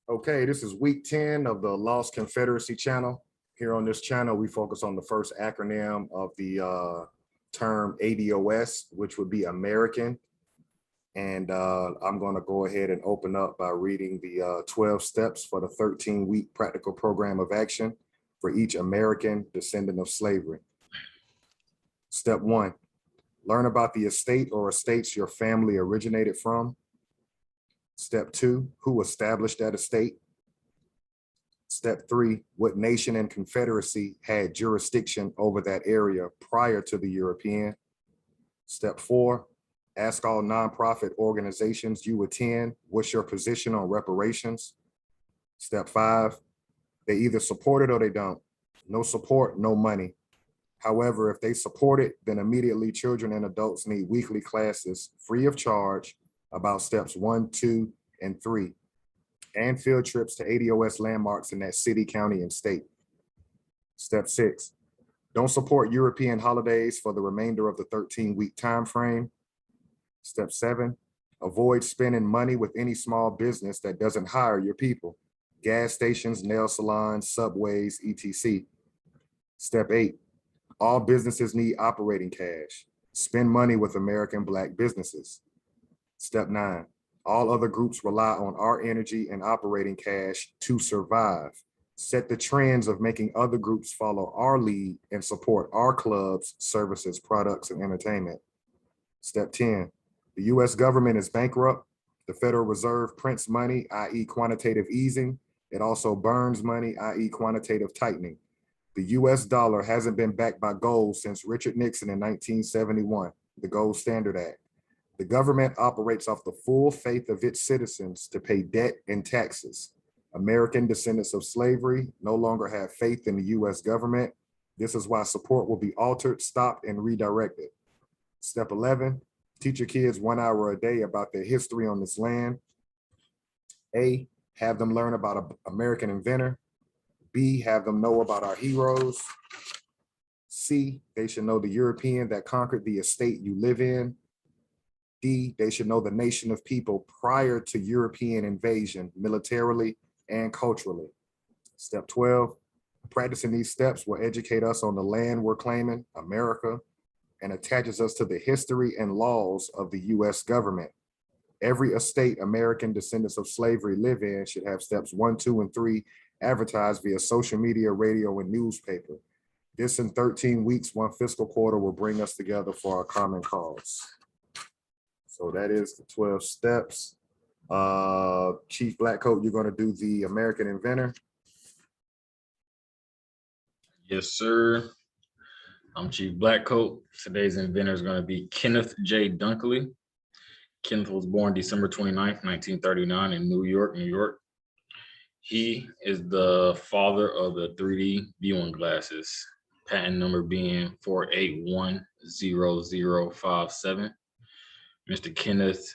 Okay, this is week 10 of the Lost Confederacy channel. Here on this channel, we focus on the first acronym of the term ADOS, which would be American. And I'm going to go ahead and open up by reading the 12 steps for the 13-week practical program of action for each American descendant of slavery. Step 1, learn about the estate or estates your family originated from. Step 2, who established that estate? Step 3, what nation and confederacy had jurisdiction over that area prior to the European? Step 4, ask all nonprofit organizations you attend, what's your position on reparations? Step 5, they either support it or they don't. No support, no money. However, if they support it, then immediately children and adults need weekly classes free of charge about steps 1, 2, and 3, and field trips to ADOS landmarks in that city, county, and state. Step 6, don't support European holidays for the remainder of the 13-week time frame. Step 7, avoid spending money with any small business that doesn't hire your people, gas stations, nail salons, subways, etc. Step 8, all businesses need operating cash. Spend money with American Black businesses. Step 9, all other groups rely on our energy and operating cash to survive. Set the trends of making other groups follow our lead and support our clubs, services, products, and entertainment. Step 10, the US government is bankrupt. The Federal Reserve prints money, i.e. quantitative easing. It also burns money, i.e. quantitative tightening. The US dollar hasn't been backed by gold since Richard Nixon in 1971, the Gold Standard Act. The government operates off the full faith of its citizens to pay debt and taxes. American descendants of slavery no longer have faith in the US government. This is why support will be altered, stopped, and redirected. Step 11, teach your kids 1 hour a day about their history on this land. A, have them learn about an American inventor. B, have them know about our heroes. C, they should know the European that conquered the estate you live in. D, they should know the nation of people prior to European invasion, militarily and culturally. Step 12, practicing these steps will educate us on the land we're claiming, America, and attaches us to the history and laws of the US government. Every estate American descendants of slavery live in should have steps 1, 2, and 3 advertised via social media, radio, and newspaper. This in 13 weeks, one fiscal quarter will bring us together for our common cause. So that is the 12 steps. Chief Blackcoat, you're going to do the American inventor. Yes, sir. I'm Chief Blackcoat. Today's inventor is going to be Kenneth J. Dunkley. Kenneth was born December 29th, 1939 in New York, New York. He is the father of the 3D viewing glasses, patent number being 4810057. Mr. Kenneth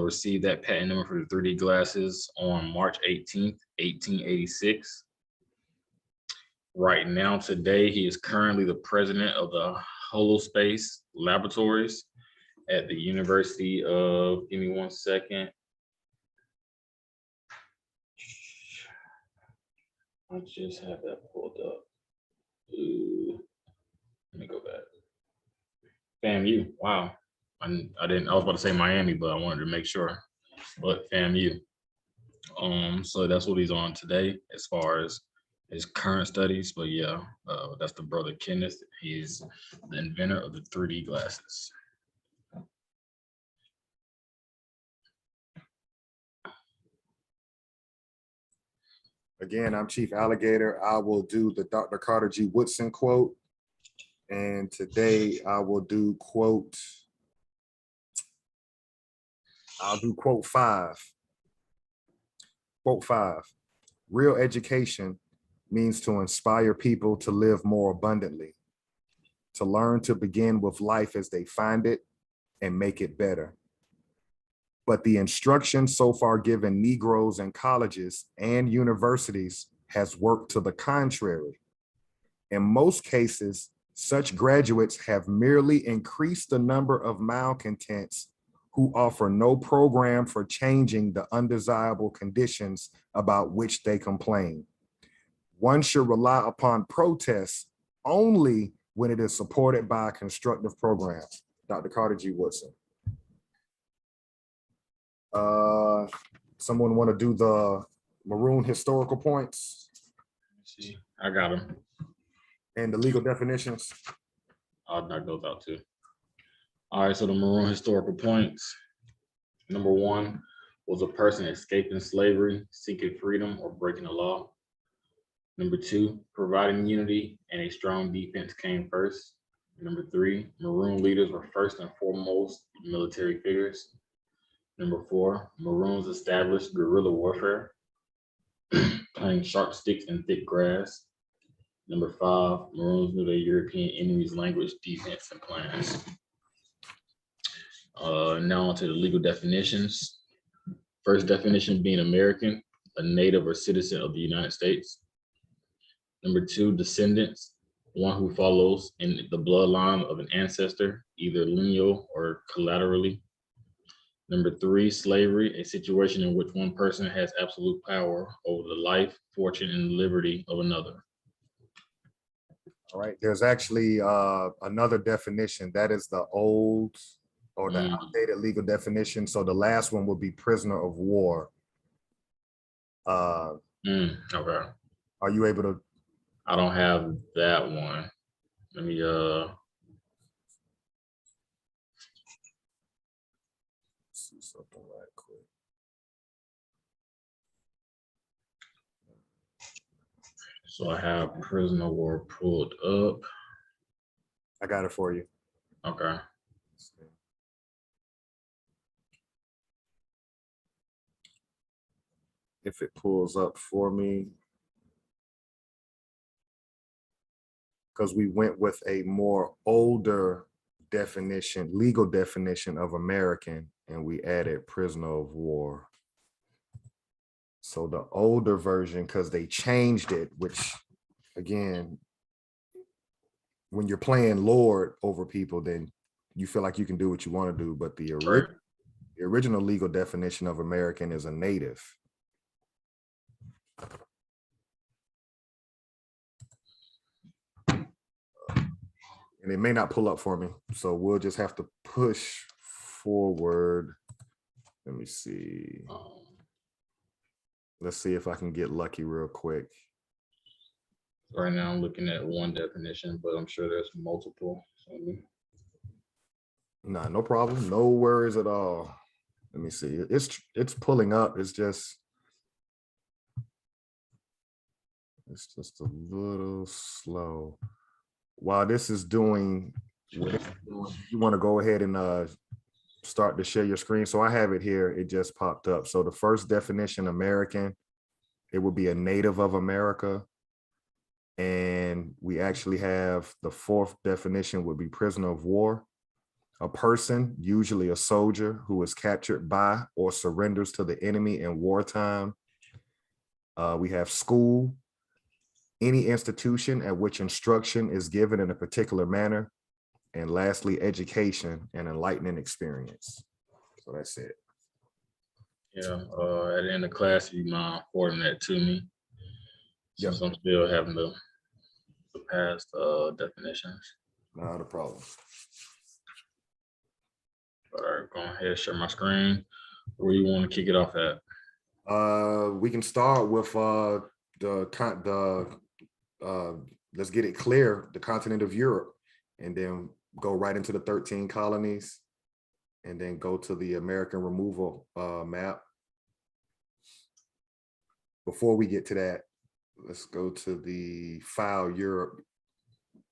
received that patent number for the 3D glasses on March 18th, 1886. Right now, today, he is currently the president of the Holospace Laboratories at the University of, give me 1 second. I just have that pulled up. Let me go back. FAMU, wow. I was about to say Miami, but I wanted to make sure, but FAMU. So that's what he's on today as far as his current studies, but yeah, that's the brother Kenneth. He's the inventor of the 3D glasses. Again, I'm Chief Alligator. I will do the Dr. Carter G. Woodson quote. And today I will do quote 5. Quote 5, real education means to inspire people to live more abundantly, to learn to begin with life as they find it and make it better. But the instruction so far given Negroes in colleges and universities has worked to the contrary. In most cases, such graduates have merely increased the number of malcontents who offer no program for changing the undesirable conditions about which they complain. One should rely upon protests only when it is supported by a constructive program. Dr. Carter G. Woodson. Someone want to do the maroon historical points? See, I got them. And the legal definitions? I'll knock those out too. All right, so the maroon historical points. Number one was a person escaping slavery, seeking freedom, or breaking the law. Number two, providing unity and a strong defense came first. Number three, maroon leaders were first and foremost military figures. Number four, Maroons established guerrilla warfare, playing sharp sticks in thick grass. Number five, Maroons knew their European enemies' language, defense, and plans. Now onto the legal definitions. First definition being American, a native or citizen of the United States. Number two, descendants, one who follows in the bloodline of an ancestor, either lineal or collaterally. Number three, slavery, a situation in which one person has absolute power over the life, fortune, and liberty of another. All right, there's actually another definition. That is the old or the outdated legal definition. So the last one would be prisoner of war. Okay. Are you able to? I don't have that one. Let me see something right quick. So I have prisoner of war pulled up. I got it for you. Okay. If it pulls up for me, because we went with a more older definition, legal definition of American, and we added prisoner of war. So the older version, because they changed it, which again, when you're playing Lord over people, then you feel like you can do what you want to do. But the original legal definition of American is a native. And it may not pull up for me. So we'll just have to push forward. Let me see. Let's see if I can get lucky real quick. Right now I'm looking at one definition, but I'm sure there's multiple. Nah, no problem. No worries at all. Let me see. It's pulling up. It's just a little slow. While this is doing, you want to go ahead and start to share your screen. So I have it here. It just popped up. So the first definition, American, it would be a native of America. And we actually have the fourth definition would be prisoner of war, a person, usually a soldier, who is captured by or surrenders to the enemy in wartime. We have school, any institution at which instruction is given in a particular manner. And lastly, education and enlightening experience. So that's it. Yeah, at the end of class, you mind forwarding that to me? Yep. Since I'm still having the past definitions. Not a problem. All right, go ahead and share my screen. Where you want to kick it off at? We can start with let's get it clear, the continent of Europe, and then go right into the 13 colonies, and then go to the American removal map. Before we get to that, let's go to the file Europe,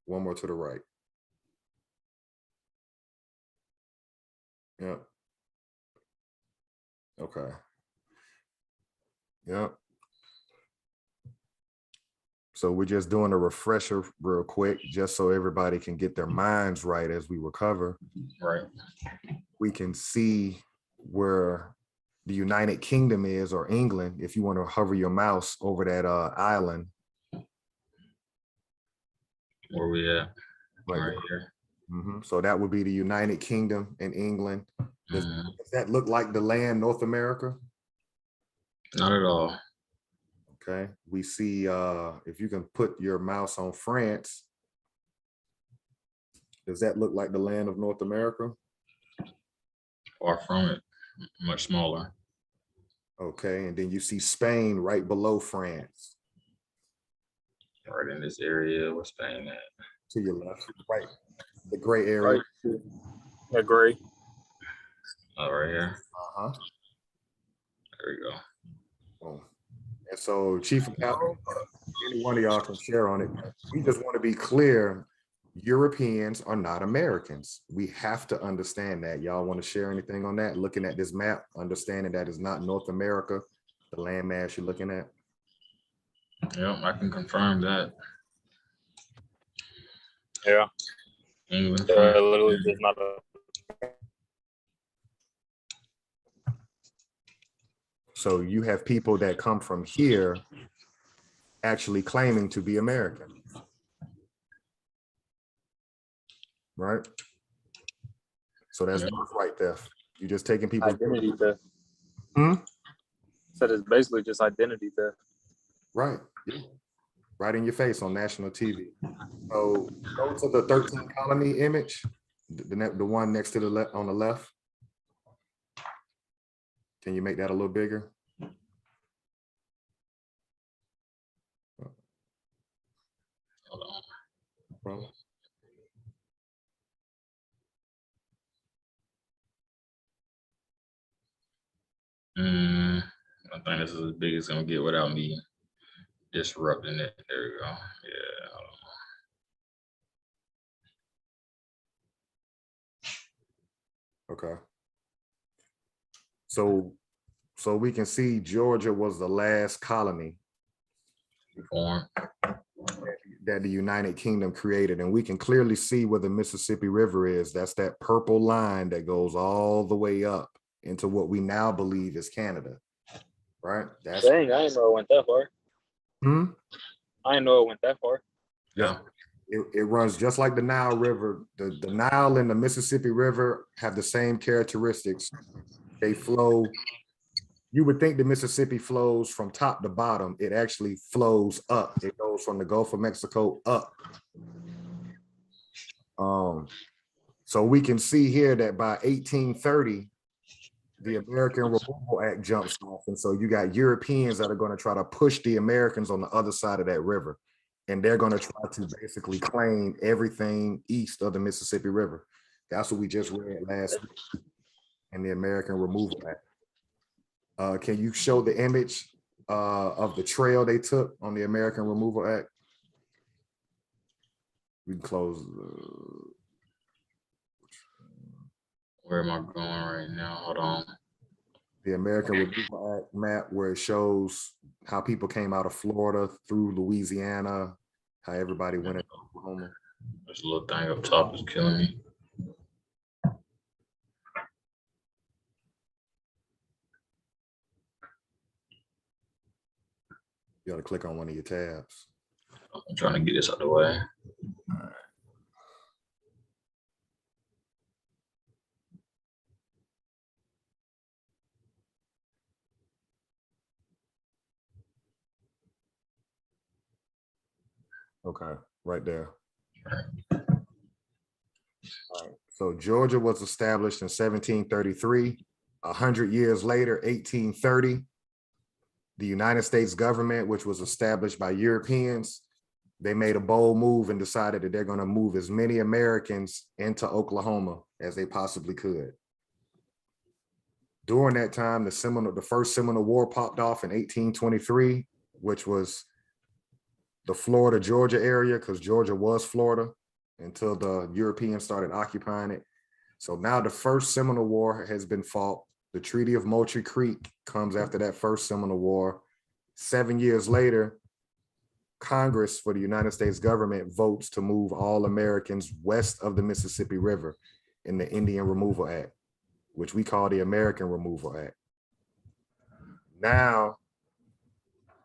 one more to the right. Yep. Okay. Yep. So we're just doing a refresher real quick, just so everybody can get their minds right as we recover. Right. We can see where the United Kingdom is, or England, if you want to hover your mouse over that island. Where we at? Like right here. So that would be the United Kingdom and England. Does that look like the land North America? Not at all. Okay, we see if you can put your mouse on France, does that look like the land of North America? Far from it, much smaller. Okay, and then you see Spain right below France. Right in this area where Spain at. To your left, right, the gray area. Right. The gray. Oh, right here. Uh-huh. There we go. Boom. And so Chief of Capital, any one of y'all can share on it. We just want to be clear, Europeans are not Americans. We have to understand that. Y'all want to share anything on that? Looking at this map, understanding that it's not North America, the landmass you're looking at. Yep, I can confirm that. Yeah. England. Literally just not a. So you have people that come from here actually claiming to be American. Right? So that's birthright theft. You're just taking people's Identity theft. Hmm? Said it's basically just identity theft. Right. Yeah. Right in your face on national TV. So go to the 13 colony image, the one next to the left on the left. Can you make that a little bigger? Hold on. Bro. I think this is as big as it's gonna get without me disrupting it. There we go. Yeah. Hold on. Okay. So we can see Georgia was the last colony Form. that the United Kingdom created, and we can clearly see where the Mississippi River is. That's that purple line that goes all the way up into what we now believe is Canada, right? That's Dang, I didn't know it went that far. I didn't know it went that far. Yeah. It runs just like the Nile River. The Nile and the Mississippi River have the same characteristics. They flow. You would think the Mississippi flows from top to bottom. It actually flows up. It goes from the Gulf of Mexico up. So we can see here that by 1830, the American Removal Act jumps off. And so you got Europeans that are going to try to push the Americans on the other side of that river. And they're going to try to basically claim everything east of the Mississippi River. That's what we just read last week in the American Removal Act. Can you show the image of the trail they took on the American Removal Act? We can close. Where am I going right now? Hold on. The American Removal Act map where it shows how people came out of Florida through Louisiana, how everybody went into Oklahoma. This little thing up top is killing me. You got to click on one of your tabs. I'm trying to get this out of the way. All right. Okay, right there. All right. So Georgia was established in 1733. 100 years later, 1830, the United States government, which was established by Europeans, they made a bold move and decided that they're going to move as many Americans into Oklahoma as they possibly could. During that time, the first Seminole War popped off in 1823, which was the Florida-Georgia area, because Georgia was Florida until the Europeans started occupying it. So now the first Seminole War has been fought. The Treaty of Moultrie Creek comes after that first Seminole War. 7 years later, Congress for the United States government votes to move all Americans west of the Mississippi River in the Indian Removal Act, which we call the American Removal Act. Now,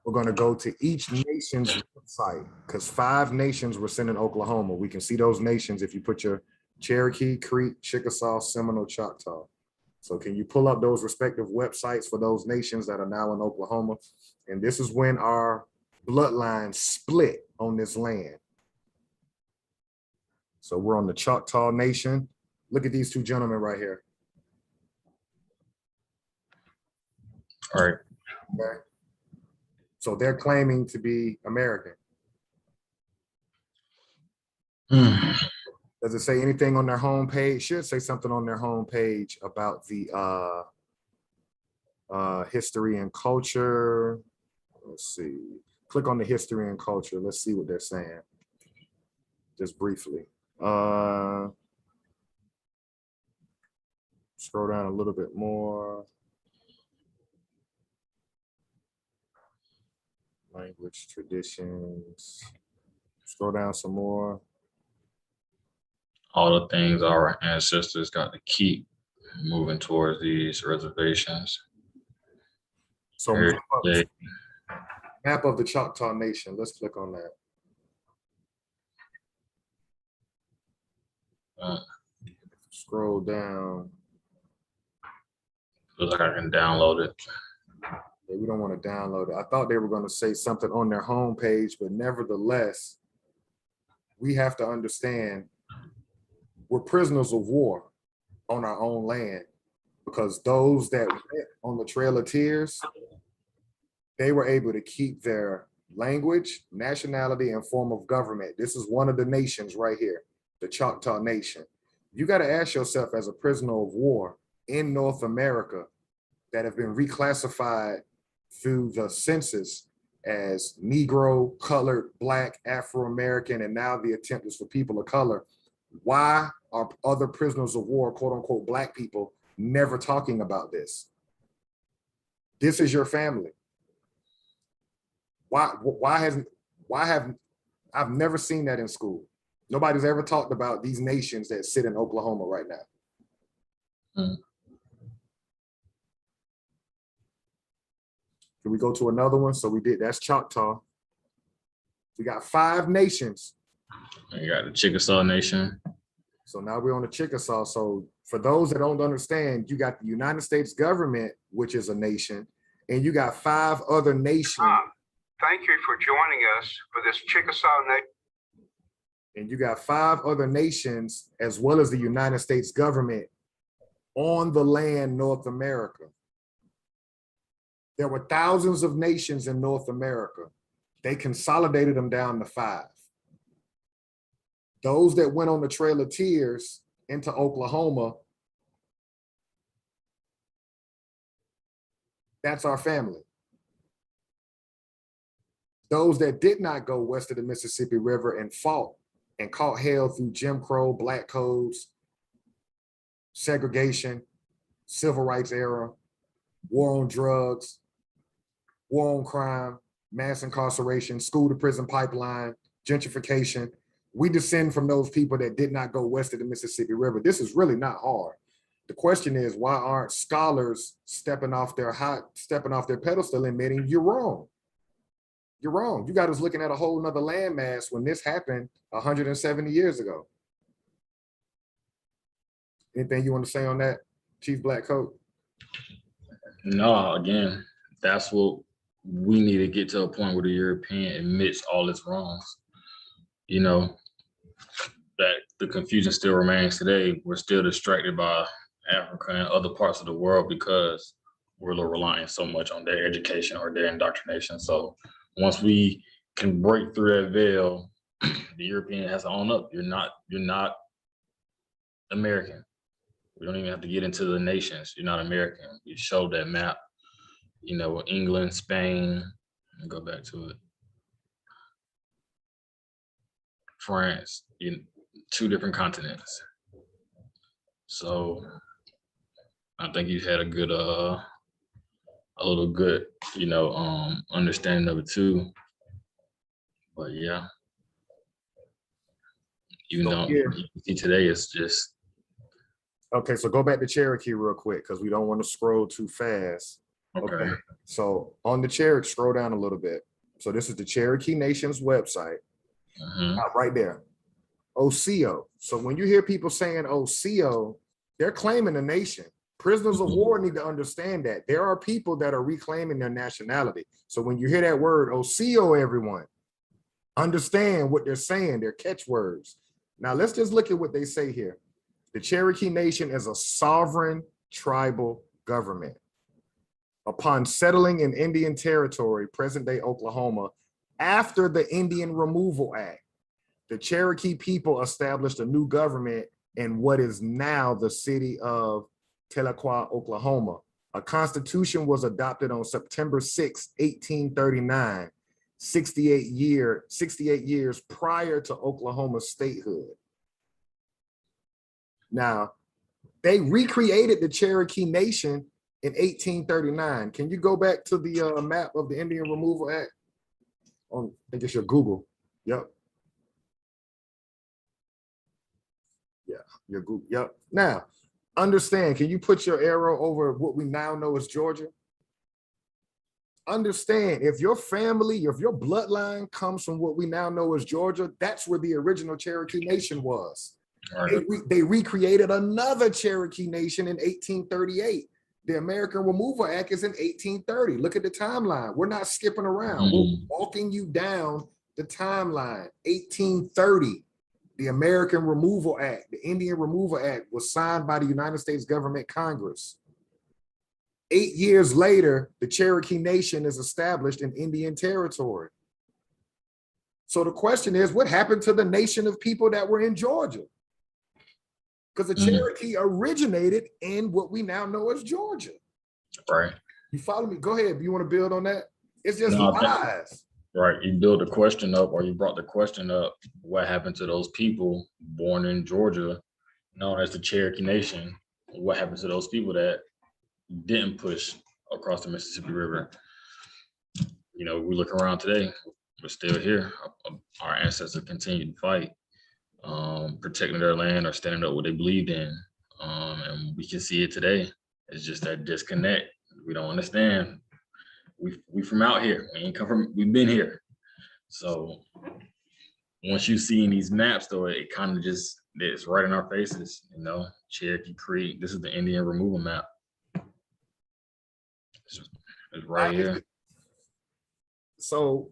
we're going to go to each nation's website because 5 nations were sent in Oklahoma. We can see those nations if you put your Cherokee, Creek, Chickasaw, Seminole, Choctaw. So can you pull up those respective websites for those nations that are now in Oklahoma? And this is when our bloodline split on this land. So we're on the Choctaw Nation. Look at these two gentlemen right here. All right. Okay. So they're claiming to be American. Does it say anything on their homepage? Should say something on their homepage about the history and culture. Let's see. Click on the history and culture. Let's see what they're saying. Just briefly. Scroll down a little bit more. Language, traditions. Scroll down some more. All the things our ancestors got to keep moving towards these reservations. So map of the Choctaw Nation. Let's click on that. Scroll down. Looks like I can download it. Yeah, we don't want to download it. I thought they were going to say something on their homepage, but nevertheless, we have to understand we're prisoners of war on our own land, because those that went on the Trail of Tears, they were able to keep their language, nationality, and form of government. This is one of the nations right here, the Choctaw Nation. You got to ask yourself, as a prisoner of war in North America that have been reclassified through the census as Negro, colored, Black, Afro-American, and now the attempt is for people of color, why are other prisoners of war, quote unquote, Black people, never talking about this? This is your family. I've never seen that in school. Nobody's ever talked about these nations that sit in Oklahoma right now. Can we go to another one? So we did, that's Choctaw. We got 5 nations. You got the Chickasaw Nation. So now we're on the Chickasaw. So for those that don't understand, you got the United States government, which is a nation, and you got 5 other nations. Thank you for joining us for this Chickasaw Nation. And you got 5 other nations, as well as the United States government, on the land North America. There were thousands of nations in North America. They consolidated them down to 5. Those that went on the Trail of Tears into Oklahoma, that's our family. Those that did not go west of the Mississippi River and fought and caught hell through Jim Crow, Black codes, segregation, civil rights era, war on drugs, war on crime, mass incarceration, school to prison pipeline, gentrification. We descend from those people that did not go west of the Mississippi River. This is really not hard. The question is, why aren't scholars stepping off their pedestal and admitting you're wrong? You're wrong. You got us looking at a whole nother landmass when this happened 170 years ago. Anything you want to say on that, Chief Black Coat? No, again, that's what we need to get to, a point where the European admits all its wrongs. You know, that the confusion still remains today. We're still distracted by Africa and other parts of the world because we're relying so much on their education or their indoctrination. So once we can break through that veil, the European has to own up. You're not American. We don't even have to get into the nations. You're not American. We showed that map, you know, England, Spain, and go back to it. France, 2 different continents. So I think you had a good, a little good, you know, understanding of it too. But yeah, even though you see today, it's just. Okay, so go back to Cherokee real quick, because we don't want to scroll too fast. Okay. So on the Cherokee, scroll down a little bit. So this is the Cherokee Nation's website. Right there. OCO. So when you hear people saying OCO, they're claiming a nation. Prisoners of war need to understand that there are people that are reclaiming their nationality. So when you hear that word OCO, everyone, understand what they're saying, their catchwords. Now let's just look at what they say here. The Cherokee Nation is a sovereign tribal government. Upon settling in Indian Territory, present-day Oklahoma, after the Indian Removal Act, the Cherokee people established a new government in what is now the city of Tahlequah, Oklahoma. A constitution was adopted on September 6, 1839, 68 years prior to Oklahoma's statehood. Now, they recreated the Cherokee Nation in 1839. Can you go back to the map of the Indian Removal Act? I think it's your Google. Yep. Yeah, your Google. Yep. Now, understand, can you put your arrow over what we now know as Georgia? Understand, if your family, if your bloodline comes from what we now know as Georgia, that's where the original Cherokee Nation was. Right. They recreated another Cherokee Nation in 1838. The American Removal Act is in 1830. Look at the timeline. We're not skipping around. We're walking you down the timeline. 1830, the American Removal Act, the Indian Removal Act was signed by the United States government Congress. 8 years later, the Cherokee Nation is established in Indian Territory. So the question is, what happened to the nation of people that were in Georgia? Because the Cherokee originated in what we now know as Georgia. Right. You follow me? Go ahead. Do you want to build on that? It's just lies. Right. You build the question up, or you brought the question up, what happened to those people born in Georgia, known as the Cherokee Nation? What happened to those people that didn't push across the Mississippi River? You know, we look around today, we're still here. Our ancestors continued to fight, protecting their land or standing up what they believed in. And we can see it today. It's just that disconnect. We don't understand. We from out here. We ain't come from, we've been here. So once you see in these maps though, it kind of just, it's right in our faces, you know, Cherokee Creek. This is the Indian removal map. It's right here. So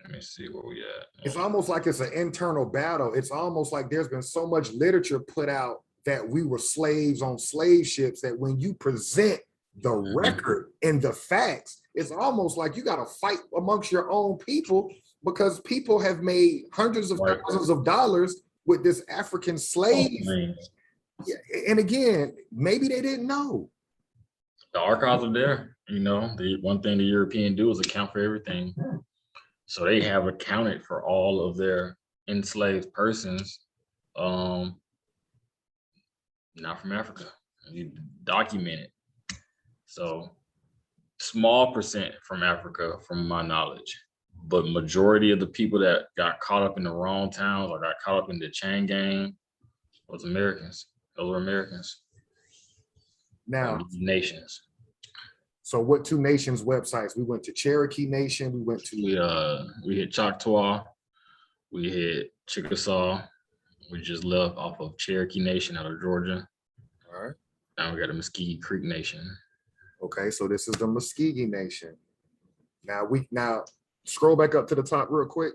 let me see where we at. It's almost like it's an internal battle. It's almost like there's been so much literature put out that we were slaves on slave ships that when you present the record and the facts, it's almost like you got to fight amongst your own people, because people have made hundreds of thousands of dollars with this African slave. Yeah, and again, maybe they didn't know. The archives are there. You know, the one thing the European do is account for everything. So they have accounted for all of their enslaved persons, not from Africa. You document it. So small percent from Africa, from my knowledge, but majority of the people that got caught up in the wrong towns or got caught up in the chain gang was Americans. Those were Americans. Now, nations. So what two nations websites? We went to Cherokee Nation. We went to we hit Choctaw. We hit Chickasaw. We just left off of Cherokee Nation out of Georgia. All right. Now we got a Muscogee Creek Nation. Okay, so this is the Muscogee Nation. Now scroll back up to the top real quick.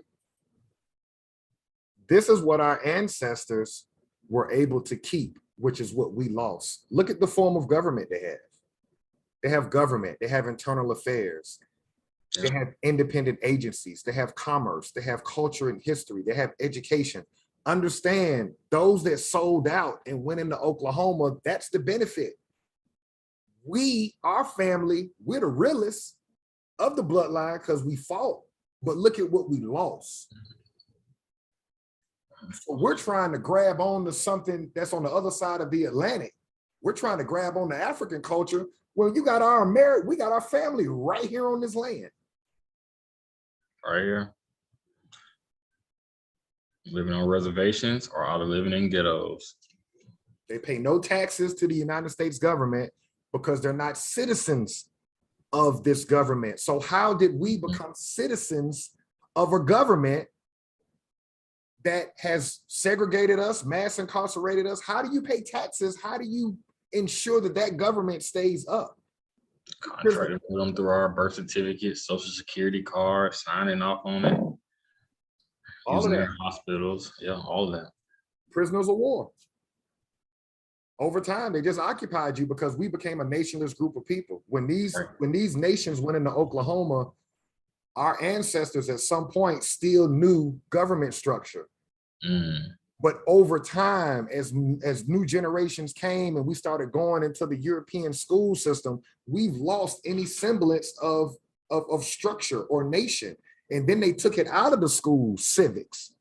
This is what our ancestors were able to keep, which is what we lost. Look at the form of government they have. They have government, they have internal affairs, they have independent agencies, they have commerce, they have culture and history, they have education. Understand, those that sold out and went into Oklahoma, that's the benefit. We, our family, we're the realists of the bloodline because we fought, but look at what we lost. So we're trying to grab on to something that's on the other side of the Atlantic. We're trying to grab on the African culture. Well, we got our family right here on this land. Right here. Living on reservations or are they living in ghettos? They pay no taxes to the United States government because they're not citizens of this government. So how did we become citizens of a government that has segregated us, mass incarcerated us? How do you pay taxes? How do you ensure that that government stays up? Contracting with them through our birth certificate, social security card, signing off on it. All of Using that. their hospitals. Yeah, all of that. Prisoners of war. Over time, they just occupied you because we became a nationless group of people. When these nations went into Oklahoma, our ancestors at some point still knew government structure. But over time, as new generations came and we started going into the European school system, we've lost any semblance of structure or nation. And then they took it out of the school civics,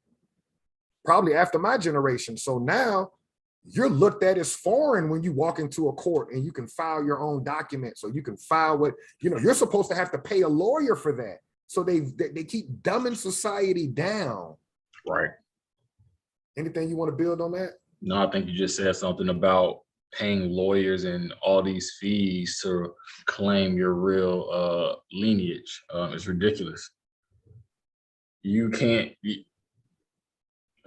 probably after my generation. So now you're looked at as foreign when you walk into a court and you can file your own documents, or you can file what, you're supposed to have to pay a lawyer for that. So they keep dumbing society down. Right. Anything you want to build on that? No, I think you just said something about paying lawyers and all these fees to claim your real lineage. It's ridiculous. You can't.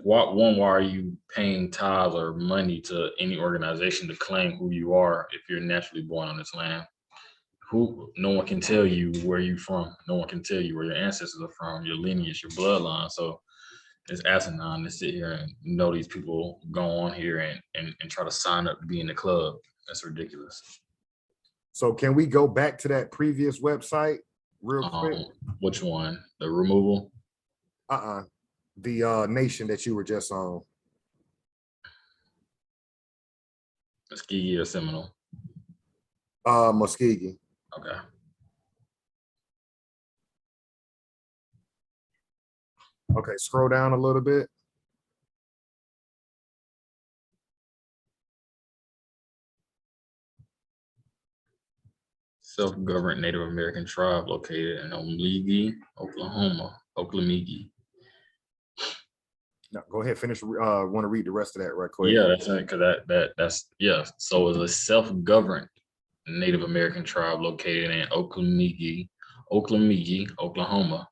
Why are you paying tithes or money to any organization to claim who you are if you're naturally born on this land? No one can tell you where you're from. No one can tell you where your ancestors are from, your lineage, your bloodline. So it's asinine to sit here and know these people go on here and try to sign up to be in the club. That's ridiculous. So can we go back to that previous website real quick? Which one? The removal? The nation that you were just on. Tuskegee or Seminole? Muskegee. Okay. Okay, scroll down a little bit. Self-governed Native American tribe located in Omeegee, Oklahoma. Oklameegee. No, go ahead, finish. Want to read the rest of that right quick? Yeah, that's right. Because that's yeah. So it's a self-governed Native American tribe located in Oklameegee, Oklahoma.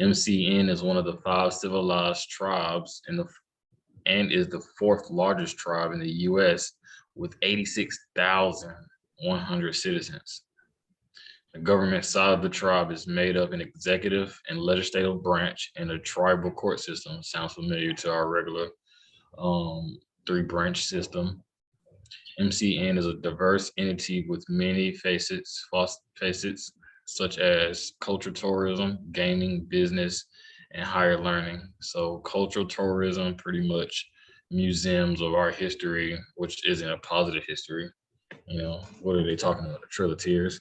MCN is one of the 5 civilized tribes and is the 4th largest tribe in the U.S. with 86,100 citizens. The government side of the tribe is made of an executive and legislative branch and a tribal court system. Sounds familiar to our regular 3-branch system. MCN is a diverse entity with many facets such as cultural tourism, gaming, business, and higher learning. So cultural tourism, pretty much museums of our history, which isn't a positive history. What are they talking about? The Trail of Tears.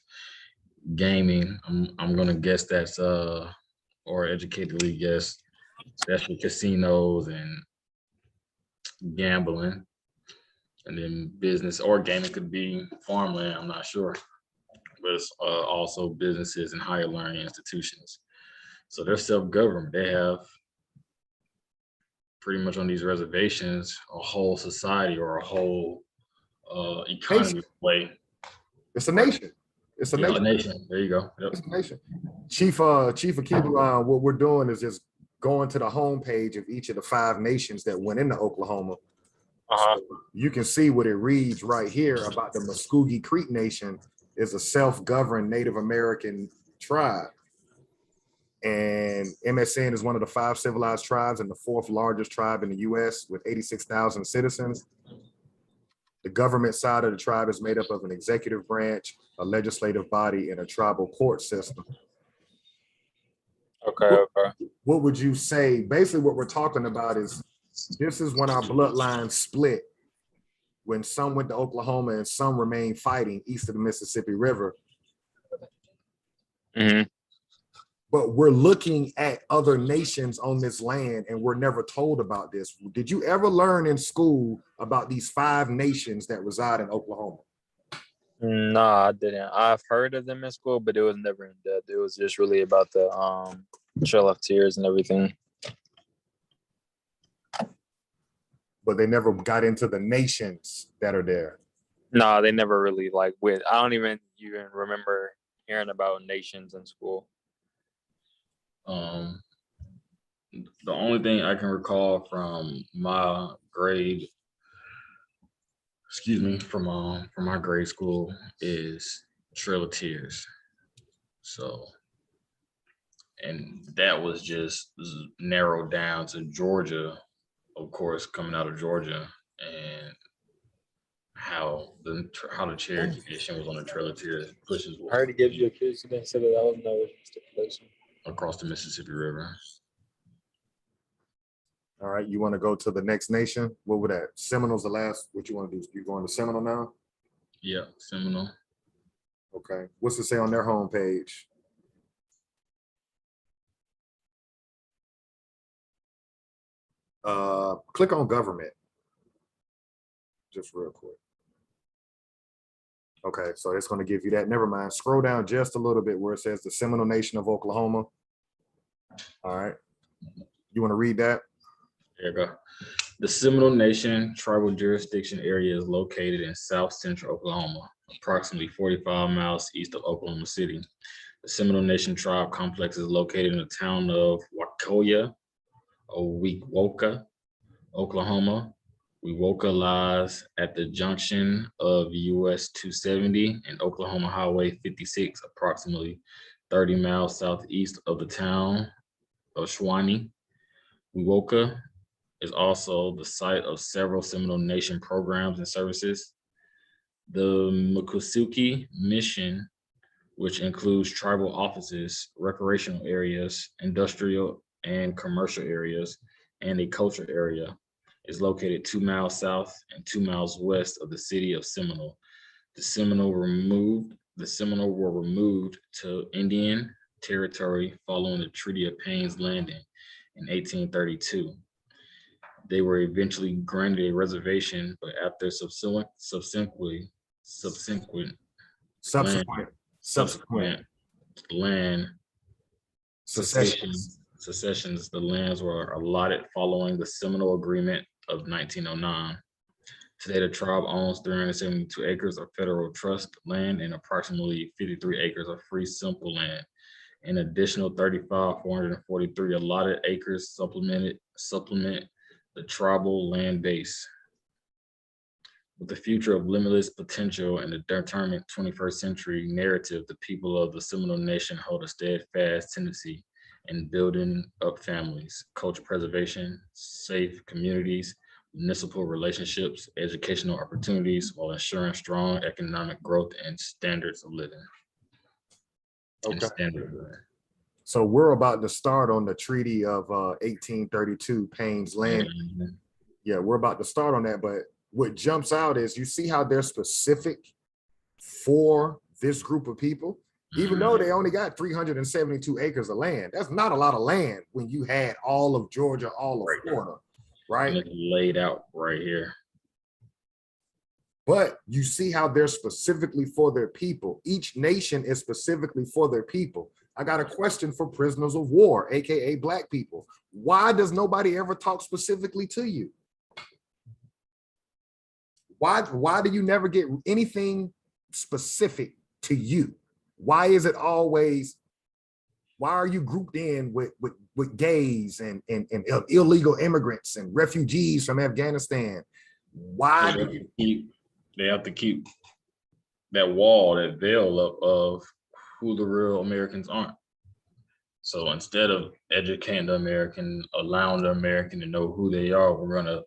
Gaming, I'm gonna guess that's or educatedly guess that's the casinos and gambling. And then business or gaming could be farmland, I'm not sure. But it's also businesses and higher learning institutions. So they're self-governed. They have pretty much on these reservations a whole society or a whole economy way. It's a nation. It's a nation. A nation. There you go. Yep. It's a nation. Chief Akibu, what we're doing is just going to the homepage of each of the 5 nations that went into Oklahoma. So you can see what it reads right here about the Muskogee Creek Nation is a self-governed Native American tribe. And MSN is one of the 5 civilized tribes and the 4th largest tribe in the US with 86,000 citizens. The government side of the tribe is made up of an executive branch, a legislative body, and a tribal court system. Okay. What would you say? Basically, what we're talking about is this is when our bloodlines split, when some went to Oklahoma and some remained fighting east of the Mississippi River. But we're looking at other nations on this land and we're never told about this. Did you ever learn in school about these 5 nations that reside in Oklahoma? No, I didn't. I've heard of them in school, but it was never in depth. It was just really about the Trail of Tears and everything. But they never got into the nations that are there. No, they never really I don't even remember hearing about nations in school. the only thing I can recall from my grade, from my grade school is Trail of Tears. So, and that was just narrowed down to Georgia, of course, coming out of Georgia, and how the Cherokee Nation was on the Trail of Tears pushes I heard he gives you a kiss today, so that was no stipulation. across the Mississippi River. All right, you want to go to the next nation? What would that? Seminole's the last. What you want to do? You going to Seminole now? Yeah, Seminole. Okay. What's it say on their homepage? Click on government. Just real quick. Okay, so it's going to give you that. Never mind. Scroll down just a little bit where it says the Seminole Nation of Oklahoma. All right. You want to read that? There you go. The Seminole Nation tribal jurisdiction area is located in south central Oklahoma, approximately 45 miles east of Oklahoma City. The Seminole Nation tribe complex is located in the town of Wacoya, or Wewoka, Oklahoma. Wewoka lies at the junction of US 270 and Oklahoma Highway 56, approximately 30 miles southeast of the town of Shawnee. Wewoka is also the site of several Seminole Nation programs and services. The Miccosukee Mission, which includes tribal offices, recreational areas, industrial and commercial areas, and a culture area, is located 2 miles south and 2 miles west of the city of Seminole. The Seminole were removed to Indian territory following the Treaty of Payne's Landing in 1832. They were eventually granted a reservation, but after subsequent land secessions, the lands were allotted following the Seminole Agreement of 1909. Today, the tribe owns 372 acres of federal trust land and approximately 53 acres of free simple land. An additional 35,443 allotted acres supplement the tribal land base. With the future of limitless potential and the determined 21st century narrative, the people of the Seminole Nation hold a steadfast tendency in building up families, culture preservation, safe communities, municipal relationships, educational opportunities, while ensuring strong economic growth and standards of living. Okay. So we're about to start on the Treaty of 1832, Payne's Landing. Mm-hmm. Yeah, we're about to start on that, but what jumps out is you see how they're specific for this group of people, even though they only got 372 acres of land. That's not a lot of land when you had all of Georgia, all of Florida, right? And it's laid out right here. But you see how they're specifically for their people. Each nation is specifically for their people. I got a question for prisoners of war, AKA Black people. Why does nobody ever talk specifically to you? Why do you never get anything specific to you? Why is it always, why are you grouped in with gays and illegal immigrants and refugees from Afghanistan? Why do you? They have to keep that wall, that veil up of who the real Americans aren't. So instead of educating the American, allowing the American to know who they are, we're gonna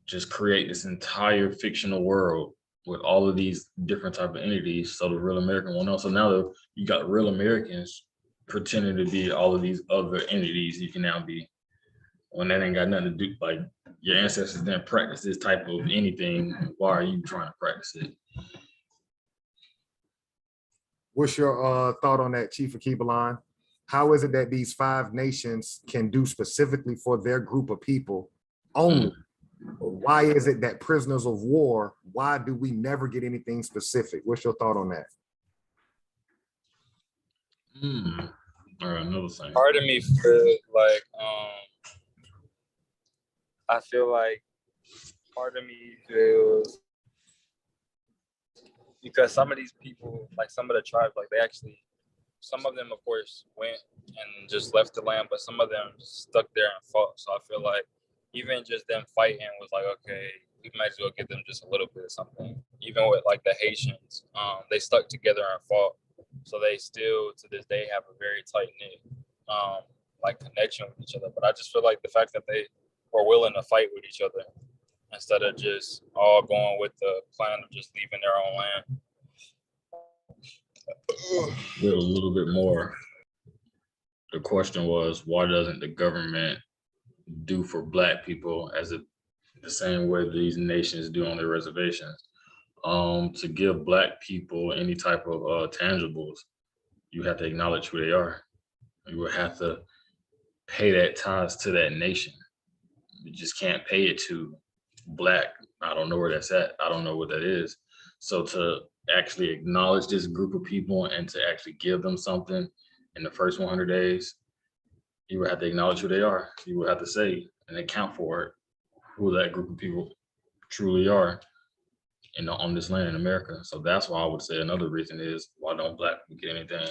just create this entire fictional world with all of these different type of entities, so the real American won't know. So now that you got real Americans pretending to be all of these other entities, you can now be, when that ain't got nothing to do, like your ancestors didn't practice this type of anything, why are you trying to practice it? What's your thought on that, Chief Akibaline? How is it that these 5 nations can do specifically for their group of people only? Why is it that prisoners of war, why do we never get anything specific? What's your thought on that? All right, another thing. Part of me feels like, I feel like part of me feels, because some of these people, like some of the tribes, like they actually, some of them of course went and just left the land, but some of them just stuck there and fought. So I feel like even just them fighting was like, okay, we might as well give them just a little bit of something. Even with like the Haitians, they stuck together and fought. So they still to this day have a very tight knit like connection with each other. But I just feel like the fact that they were willing to fight with each other instead of just all going with the plan of just leaving their own land. A little bit more. The question was, why doesn't the government do for Black people the same way these nations do on their reservations? To give Black people any type of tangibles, you have to acknowledge who they are. You would have to pay that ties to that nation. You just can't pay it to Black. I don't know where that's at. I don't know what that is. So to actually acknowledge this group of people and to actually give them something in the first 100 days, you would have to acknowledge who they are. You would have to say and account for it, who that group of people truly are on this land in America. So that's why I would say another reason is, why don't Black people get anything?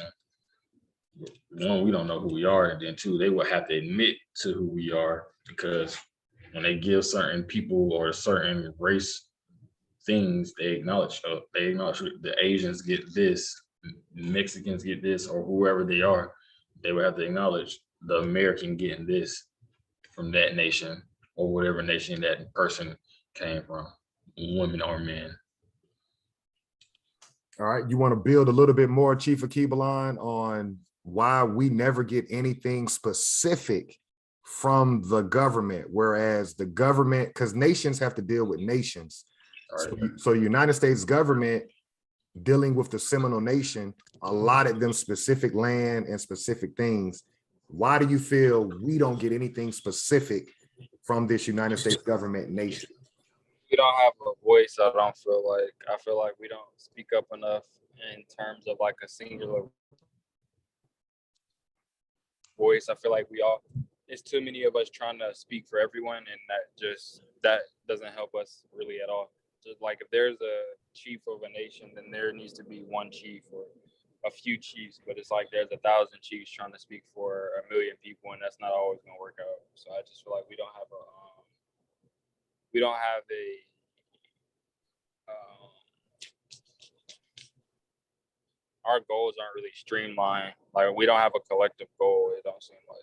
One, we don't know who we are, and then two, they will have to admit to who we are, because when they give certain people or certain race things, they acknowledge the Asians get this, Mexicans get this, or whoever they are. They would have to acknowledge the American getting this from that nation or whatever nation that person came from, women or men. All right, you want to build a little bit more, Chief Akibalon, on why we never get anything specific from the government, whereas the government, because nations have to deal with nations. Right. So the United States government, dealing with the Seminole Nation, allotted them specific land and specific things. Why do you feel we don't get anything specific from this United States government nation? We don't have a voice. I feel like we don't speak up enough in terms of like a singular voice. I feel like it's too many of us trying to speak for everyone, and that doesn't help us really at all. Just like if there's a chief of a nation, then there needs to be one chief or a few chiefs, but it's like there's 1,000 chiefs trying to speak for 1 million people, and that's not always going to work out. So I just feel like we don't have our goals aren't really streamlined. Like we don't have a collective goal. It don't seem like.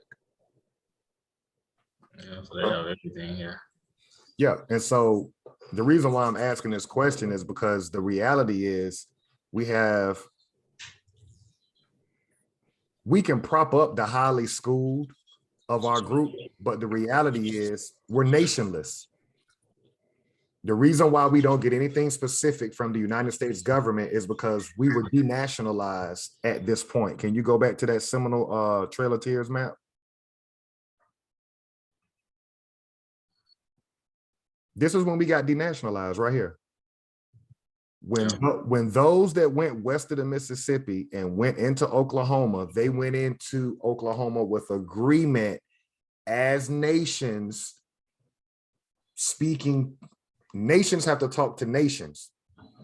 Yeah, so they have everything here. Yeah, and so the reason why I'm asking this question is because the reality is we can prop up the highly schooled of our group, but the reality is we're nationless. The reason why we don't get anything specific from the United States government is because we were denationalized at this point. Can you go back to that Seminole Trail of Tears map? This is when we got denationalized right here. When those that went west of the Mississippi and went into Oklahoma, they went into Oklahoma with agreement as nations speaking. Nations have to talk to nations.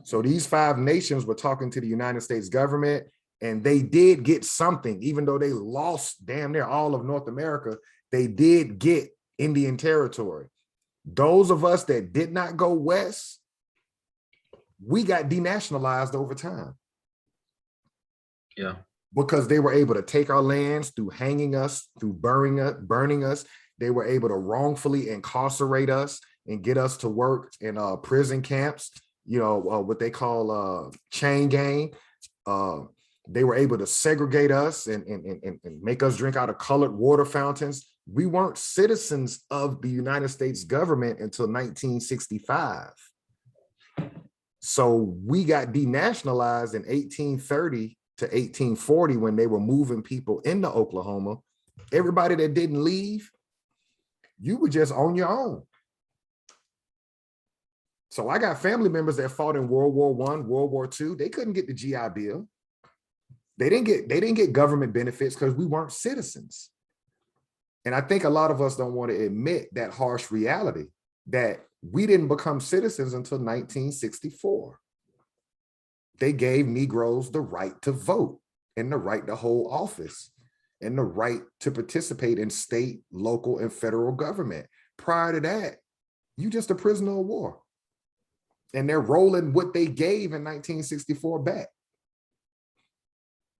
So these 5 nations were talking to the United States government, and they did get something, even though they lost damn near all of North America, they did get Indian territory. Those of us that did not go west, we got denationalized over time. Yeah. Because they were able to take our lands through hanging us, through burning us. They were able to wrongfully incarcerate us and get us to work in prison camps, what they call chain gang. They were able to segregate us and make us drink out of colored water fountains. We weren't citizens of the United States government until 1965. So we got denationalized in 1830 to 1840 when they were moving people into Oklahoma. Everybody that didn't leave, you were just on your own. So I got family members that fought in World War I, World War II. They couldn't get the GI Bill. They didn't get government benefits because we weren't citizens. And I think a lot of us don't want to admit that harsh reality that we didn't become citizens until 1964. They gave Negroes the right to vote and the right to hold office. and the right to participate in state, local, and federal government. Prior to that, you just a prisoner of war. And they're rolling what they gave in 1964 back.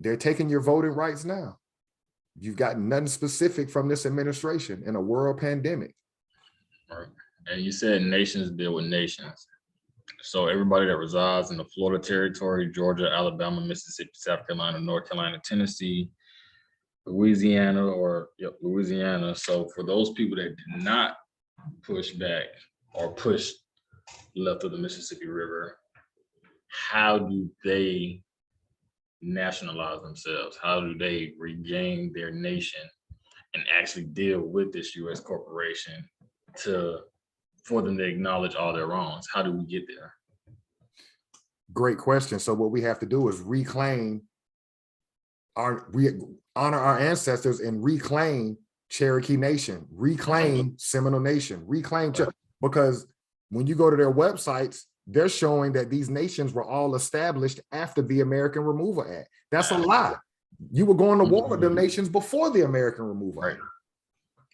They're taking your voting rights now. You've got nothing specific from this administration in a world pandemic. Right. And you said nations deal with nations. So everybody that resides in the Florida territory, Georgia, Alabama, Mississippi, South Carolina, North Carolina, Tennessee, Louisiana, Louisiana. So for those people that did not push back or push left of the Mississippi River, how do they nationalize themselves? How do they regain their nation and actually deal with this U.S. corporation for them to acknowledge all their wrongs? How do we get there? Great question. So what we have to do is honor our ancestors and reclaim Cherokee Nation, reclaim Seminole Nation, reclaim, because when you go to their websites, they're showing that these nations were all established after the American Removal Act. That's a lie. You were going to war with them nations before the American Removal Act.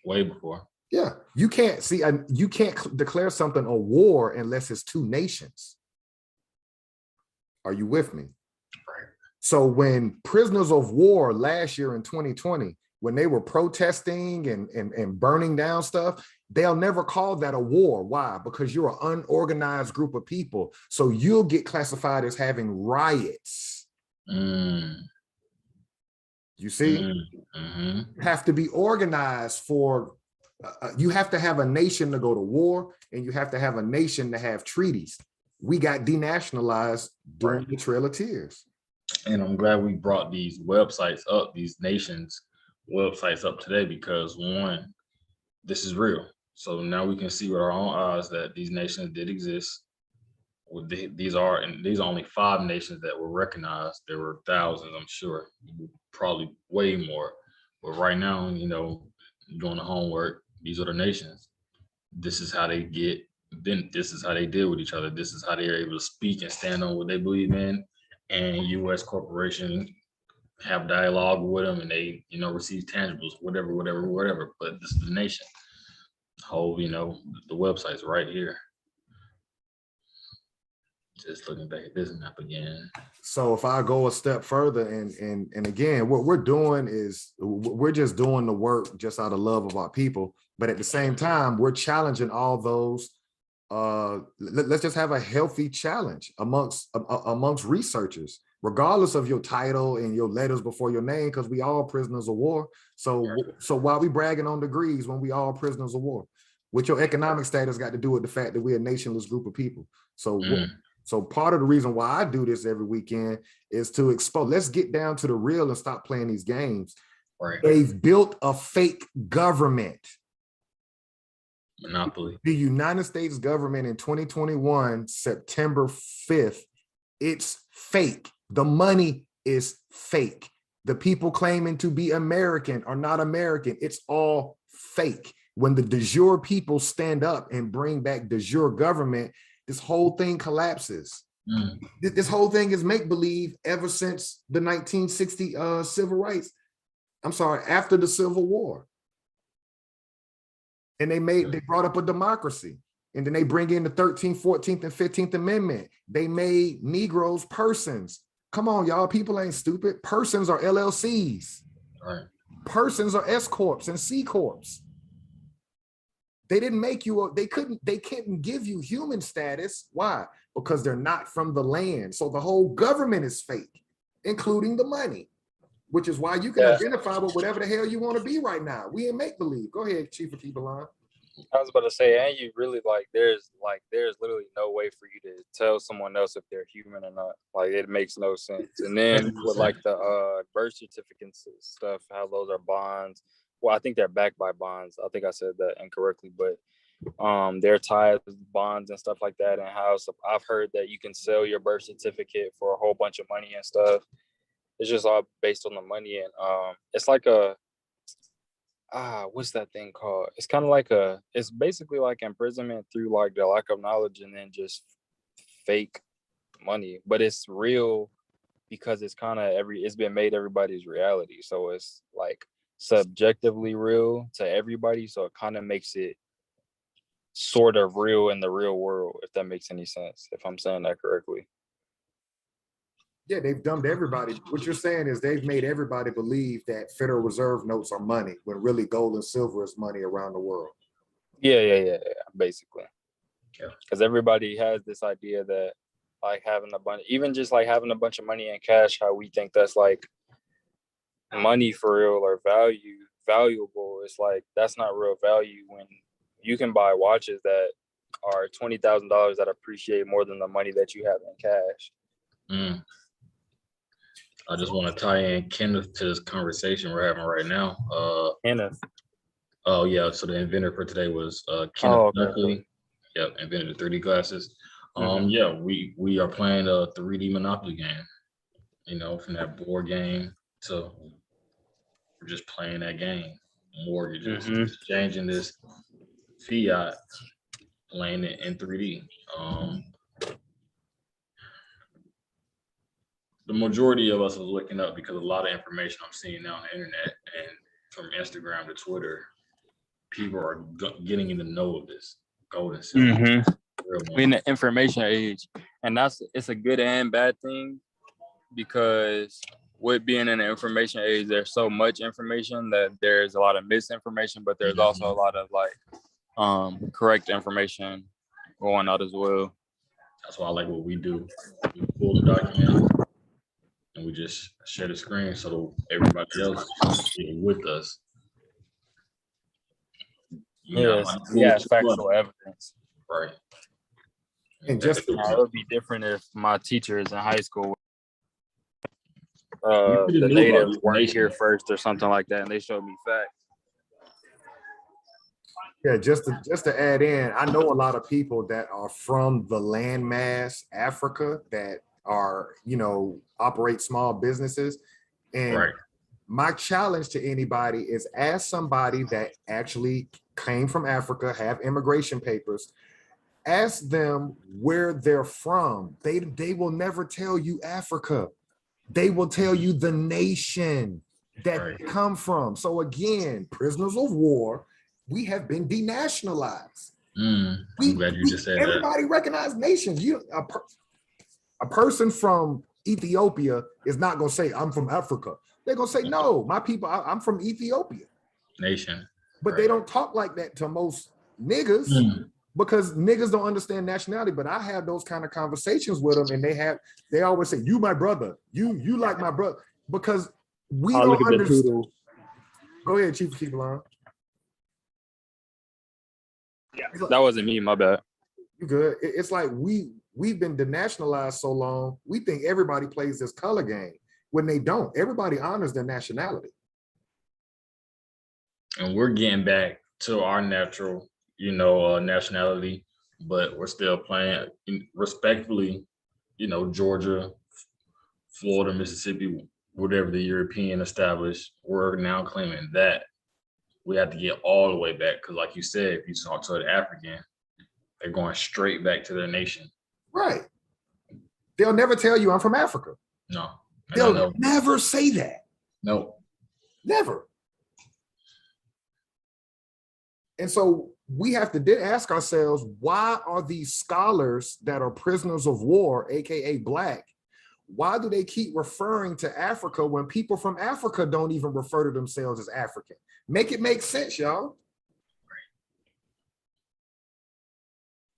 Way before. Yeah, you can't declare something a war unless it's two nations. Are you with me? Right. So when prisoners of war last year in 2020, when they were protesting and burning down stuff, they'll never call that a war. Why? Because you're an unorganized group of people. So you'll get classified as having riots. You see, you have to be organized for, you have to have a nation to go to war, and you have to have a nation to have treaties. We got denationalized during the Trail of Tears. And I'm glad we brought these websites up, these nations' websites up today, because one, this is real. So now we can see with our own eyes that these nations did exist. These are only 5 nations that were recognized. There were thousands, I'm sure, probably way more. But right now, doing the homework, these are the nations. This is how they get. Then this is how they deal with each other. This is how they are able to speak and stand on what they believe in. And U.S. corporations have dialogue with them, and they, receive tangibles, whatever. But this is the nation. Whole, the website's right here. Just looking back at this map again. So if I go a step further, and again, what we're doing is we're just doing the work just out of love of our people, but at the same time, we're challenging all those. Let's just have a healthy challenge amongst researchers, regardless of your title and your letters before your name, because we all prisoners of war. So while we bragging on degrees when we all prisoners of war, what your economic status got to do with the fact that we're a nationless group of people. So part of the reason why I do this every weekend is to expose. Let's get down to the real and stop playing these games. Right. They've built a fake government. Monopoly. The United States government in 2021, September 5th, it's fake. The money is fake. The people claiming to be American are not American. It's all fake. When the de jure people stand up and bring back de jure government, this whole thing collapses. This whole thing is make-believe ever since the 1960 civil rights. I'm sorry, after the Civil War. And they brought up a democracy. And then they bring in the 13th, 14th, and 15th Amendment. They made Negroes persons. Come on, y'all, people ain't stupid. Persons are LLCs. Right. Persons are S Corps and C Corps. They didn't make you, they couldn't give you human status. Why? Because they're not from the land. So the whole government is fake, including the money, which is why you can identify with whatever the hell you want to be right now. We in make-believe. Go ahead, Chief of T-Balan. I was about to say, and you really there's literally no way for you to tell someone else if they're human or not. Like, it makes no sense. And then with the birth certificates and stuff, how those are bonds. Well, I think they're backed by bonds. I think I said that incorrectly, but they're tied with bonds and stuff like that. And how I've heard that you can sell your birth certificate for a whole bunch of money and stuff. It's just all based on the money. And it's like what's that thing called? It's kind of it's basically like imprisonment through like the lack of knowledge and then just fake money. But it's real because it's kind of it's been made everybody's reality. So it's like subjectively real to everybody. So it kind of makes it sort of real in the real world, if that makes any sense, if I'm saying that correctly. Yeah, they've dumbed everybody. What you're saying is they've made everybody believe that Federal Reserve notes are money when really gold and silver is money around the world. Yeah, basically. Because everybody has this idea that like having a bunch, even just like having a bunch of money in cash, how we think that's like money for real or valuable. It's like that's not real value when you can buy watches that are $20,000 that appreciate more than the money that you have in cash. I just want to tie in Kenneth to this conversation we're having right now. Kenneth. Oh yeah, so the inventor for today was Kenneth Dunkley. Yep, invented the 3D glasses. Yeah, we are playing a 3D Monopoly game. You know, from that board game to we're just playing that game. Mortgages, exchanging this fiat, playing it in 3D. The majority of us is looking up because a lot of information I'm seeing now on the internet and from Instagram to Twitter, people are getting in the know of this gold and silver. We're in the information age, and it's a good and bad thing, because with being in the information age, there's so much information that there's a lot of misinformation, but there's also a lot of like correct information going out as well. That's why I like what we do. We pull the document and we just share the screen so everybody else is with us. Yeah, factual evidence. Right. And just it would be different if my teachers in high school the natives weren't here first or something like that, and they showed me facts. Yeah, just to add in, I know a lot of people that are from the landmass Africa that are, you know, operate small businesses. And my challenge to anybody is ask somebody that actually came from Africa, have immigration papers, ask them where they're from. They will never tell you Africa. They will tell you the nation that they come from. So again, prisoners of war, we have been denationalized. I'm glad you just said everybody recognize nations. A person from Ethiopia is not going to say, I'm from Africa. They're going to say, no, my people, I'm from Ethiopia. Nation. But they don't talk like that to most niggas because niggas don't understand nationality. But I have those kind of conversations with them, and they always say, you my brother, you like my brother, because we don't understand. Go ahead, Chief, keep it on. Yeah, that wasn't me, my bad. You good. It's like we've been denationalized so long, we think everybody plays this color game when they don't. Everybody honors their nationality. And we're getting back to our natural, you know, nationality, but we're still playing respectfully, you know, Georgia, Florida, Mississippi, whatever the European established, we're now claiming that. We have to get all the way back, because like you said, if you talk to an African, they're going straight back to their nation. Right. They'll never tell you I'm from Africa. No. They'll never say that. No. Never. And so we have to ask ourselves, why are these scholars that are prisoners of war, AKA Black, why do they keep referring to Africa when people from Africa don't even refer to themselves as African? Make it make sense, y'all.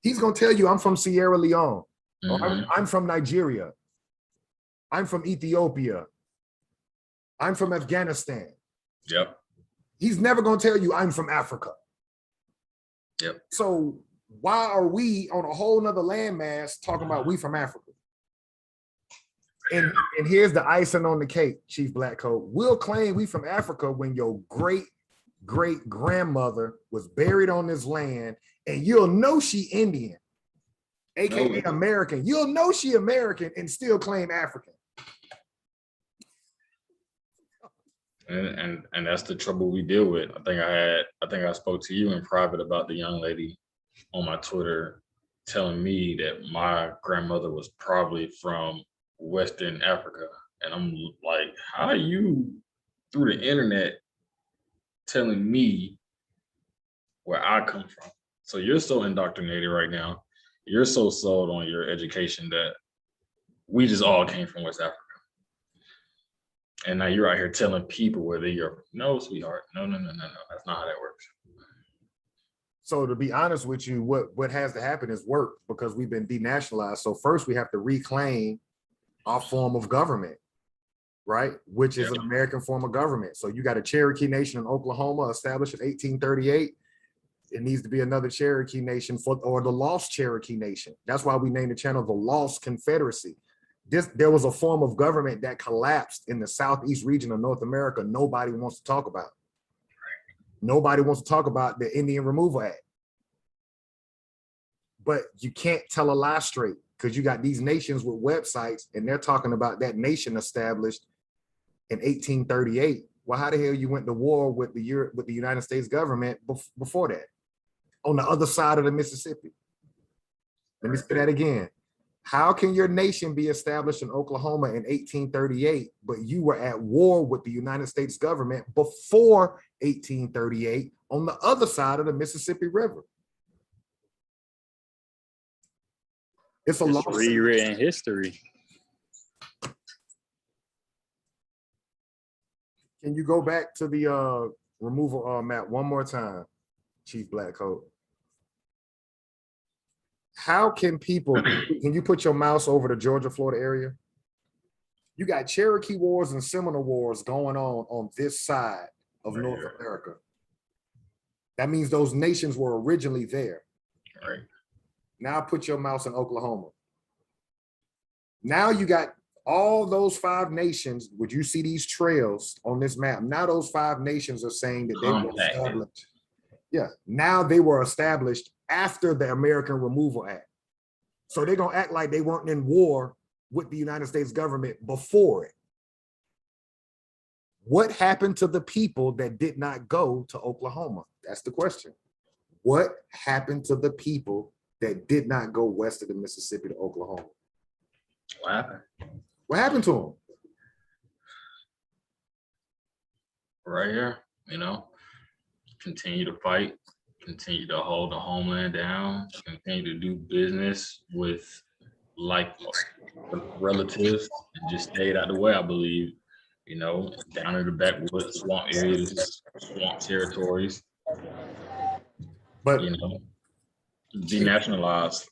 He's going to tell you, I'm from Sierra Leone. Or I'm from Nigeria. I'm from Ethiopia. I'm from Afghanistan. Yep. He's never going to tell you I'm from Africa. Yep. So why are we on a whole nother landmass talking about we from Africa? And here's the icing on the cake, Chief Blackcoat. We'll claim we from Africa when your great-great-grandmother was buried on this land, and you'll know she Indian, AKA American. You'll know she American and still claim African. And that's the trouble we deal with. I think I spoke to you in private about the young lady on my Twitter telling me that my grandmother was probably from Western Africa. And I'm like, how are you through the internet telling me where I come from? So you're so indoctrinated right now. You're so sold on your education that we just all came from West Africa. And now you're out here telling people where they are. No, sweetheart. No. That's not how that works. So to be honest with you, what has to happen is work, because we've been denationalized. So first we have to reclaim our form of government, right? Which is an American form of government. So you got a Cherokee Nation in Oklahoma established in 1838. It needs to be another Cherokee Nation or the Lost Cherokee Nation. That's why we named the channel the Lost Confederacy. There was a form of government that collapsed in the southeast region of North America. Nobody wants to talk about. Nobody wants to talk about the Indian Removal Act. But you can't tell a lie straight, because you got these nations with websites and they're talking about that nation established in 1838. Well, how the hell you went to war with the United States government before that, on the other side of the Mississippi? Let me say that again. How can your nation be established in Oklahoma in 1838, but you were at war with the United States government before 1838 on the other side of the Mississippi River? It's a It's lost rewritten history. Can you go back to the removal map one more time, Chief Blackcoat? How can people, can you put your mouse over the Georgia, Florida area? You got Cherokee Wars and Seminole Wars going on this side of North America. That means those nations were originally there. Right. Now put your mouse in Oklahoma. Now you got all those 5 nations. Would you see these trails on this map? Now those 5 nations are saying that they were established. Yeah, now they were established after the American Removal Act. So they're gonna act like they weren't in war with the United States government before it. What happened to the people that did not go to Oklahoma? That's the question. What happened to the people that did not go west of the Mississippi to Oklahoma? What happened? What happened to them? Right here, continue to fight, continue to hold the homeland down, continue to do business with like relatives, and just stayed out of the way, I believe, down in the backwoods, swamp areas, swamp territories, But denationalized.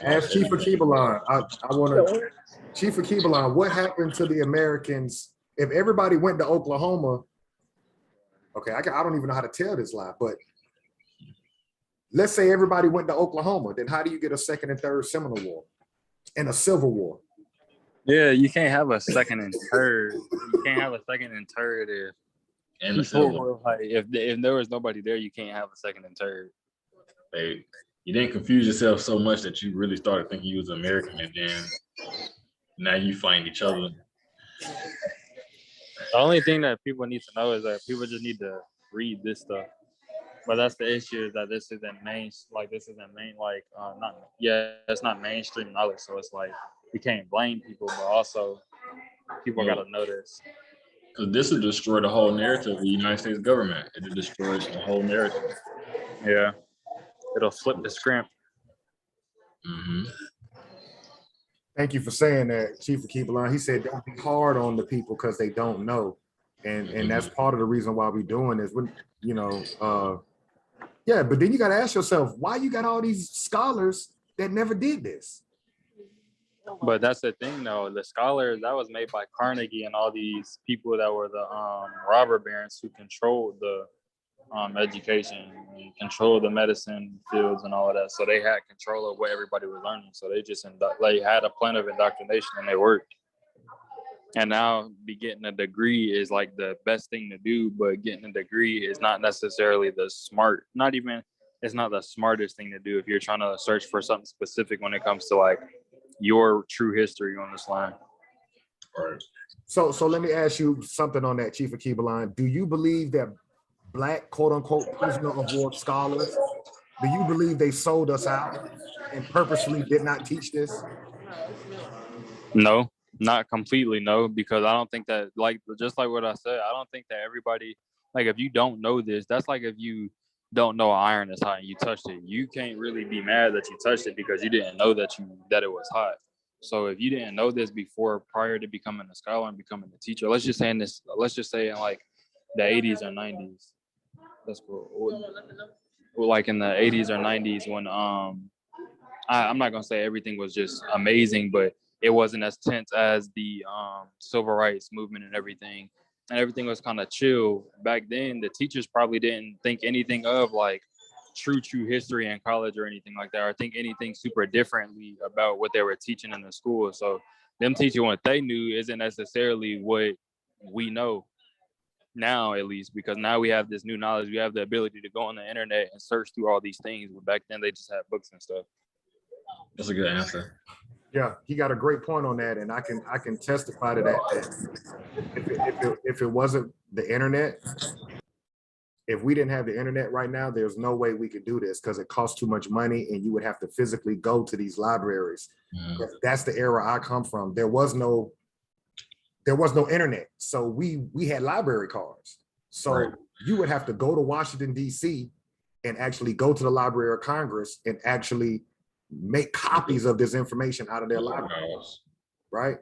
as Chief of Keebalon, I want to, Chief of Keebalon, what happened to the Americans if everybody went to Oklahoma? Okay, I don't even know how to tell this lie, but let's say everybody went to Oklahoma, then how do you get a second and third Seminole War and a Civil War? Yeah, you can't have a second and third. You can't have a second and third if if there was nobody there. You can't have a second and third. Hey, you didn't confuse yourself so much that you really started thinking you was American, and then now you find each other. The only thing that people need to know is that people just need to read this stuff. But that's the issue, is that this isn't it's not mainstream knowledge. So it's like we can't blame people, but also people got to know this. Because this will destroy the whole narrative of the United States government. It destroys the whole narrative. Yeah, it'll flip the script. Mm-hmm. Thank you for saying that, Chief of Keebalon. He said don't be hard on the people because they don't know. And that's part of the reason why we're doing this. When yeah, but then you got to ask yourself, why you got all these scholars that never did this? But that's the thing, though. The scholars, that was made by Carnegie and all these people that were the robber barons who controlled the education, and controlled the medicine fields and all of that. So they had control of what everybody was learning. So they just had a plan of indoctrination, and they worked. And now getting a degree is like the best thing to do, but getting a degree is not necessarily it's not the smartest thing to do if you're trying to search for something specific when it comes to like your true history on this line. Right. So let me ask you something on that, Chief of Keebalon. Do you believe that Black, quote unquote, prisoner of war scholars, do you believe they sold us out and purposely did not teach this? No, Not completely, no, because I don't think that, like, just like what I said, I don't think that everybody, like, if you don't know this, that's like if you don't know iron is hot and you touched it. You can't really be mad that you touched it because you didn't know that it was hot. So if you didn't know this before, prior to becoming a scholar and becoming a teacher, let's just say in like the 80s or 90s. That's cool. Like in the 80s or 90s when I'm not gonna say everything was just amazing, but it wasn't as tense as the civil rights movement and everything was kind of chill. Back then, the teachers probably didn't think anything of like true history in college or anything like that, or think anything super differently about what they were teaching in the school. So them teaching what they knew isn't necessarily what we know now, at least, because now we have this new knowledge. We have the ability to go on the internet and search through all these things, but back then they just had books and stuff. That's a good answer. Yeah, he got a great point on that, and I can testify to that. If it wasn't the internet, if we didn't have the internet right now, there's no way we could do this because it costs too much money, and you would have to physically go to these libraries. That's the era I come from. There was no internet, so we had library cards. So right. You would have to go to Washington D.C. and actually go to the Library of Congress and actually make copies of this information out of their libraries, right?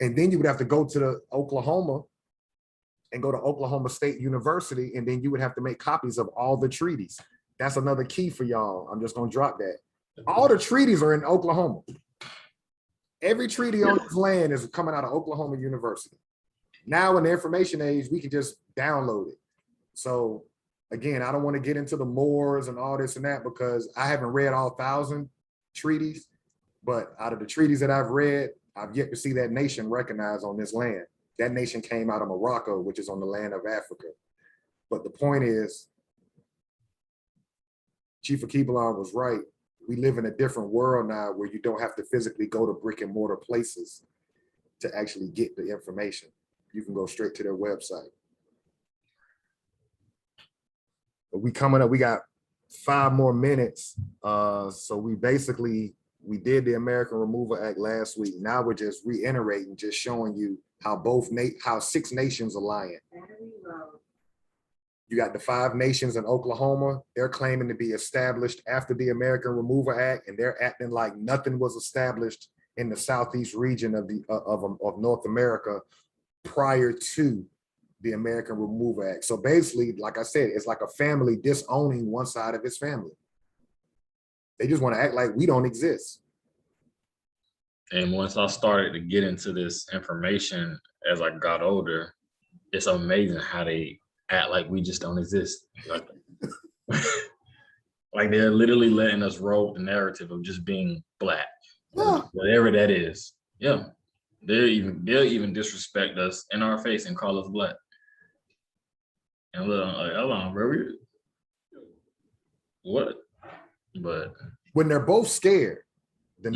And then you would have to go to the Oklahoma and go to Oklahoma State University, and then you would have to make copies of all the treaties. That's another key for y'all. I'm just gonna drop that. All the treaties are in Oklahoma. Every treaty on this land is coming out of Oklahoma University. Now in the information age, we can just download it. So again, I don't want to get into the mores and all this and that because I haven't read all 1,000 treaties, but out of the treaties that I've read, I've yet to see that nation recognized on this land. That nation came out of Morocco, which is on the land of Africa. But the point is, Chief Akibulon was right. We live in a different world now where you don't have to physically go to brick and mortar places to actually get the information. You can go straight to their website. But we coming up, we got 5 more minutes. So we did the American Removal Act last week. Now we're just reiterating, just showing you how 6 nations align. You got the 5 nations in Oklahoma. They're claiming to be established after the American Removal Act, and they're acting like nothing was established in the southeast region of North America prior to the American Removal Act. So basically, like I said, it's like a family disowning one side of its family. They just want to act like we don't exist. And once I started to get into this information as I got older, it's amazing how they act like we just don't exist. Like they're literally letting us roll the narrative of just being black, whatever that is. Yeah, they'll even disrespect us in our face and call us black. And look, like, hold on, bro. What? But when they're both scared, the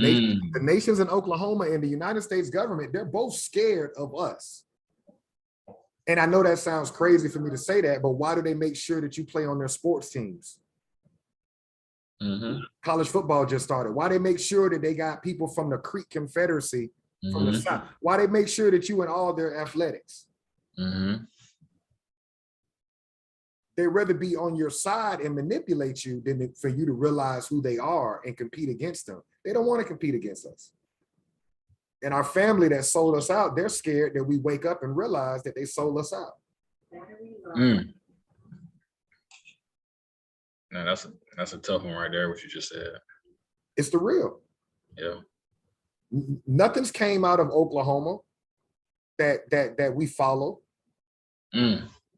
nations in Oklahoma and the United States government, they're both scared of us. And I know that sounds crazy for me to say that, but why do they make sure that you play on their sports teams? College football just started. Why they make sure that they got people from the Creek Confederacy from the South? Why they make sure that you in all their athletics? They'd rather be on your side and manipulate you than for you to realize who they are and compete against them. They don't want to compete against us. And our family that sold us out, they're scared that we wake up and realize that they sold us out. No, that's a tough one right there, what you just said. It's the real. Yeah. Nothing's came out of Oklahoma that we follow.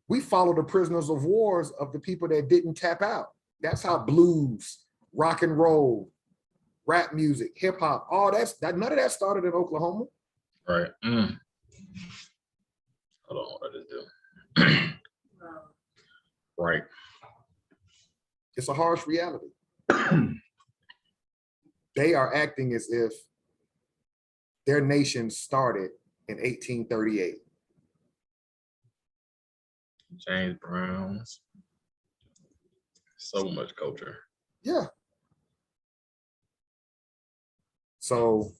We follow the prisoners of wars of the people that didn't tap out. That's how blues, rock and roll, rap music, hip hop, all that none of that started in Oklahoma. Right. Hold on, what did I do? Right. It's a harsh reality. They are acting as if their nation started in 1838. James Brown's, so much culture. Yeah. So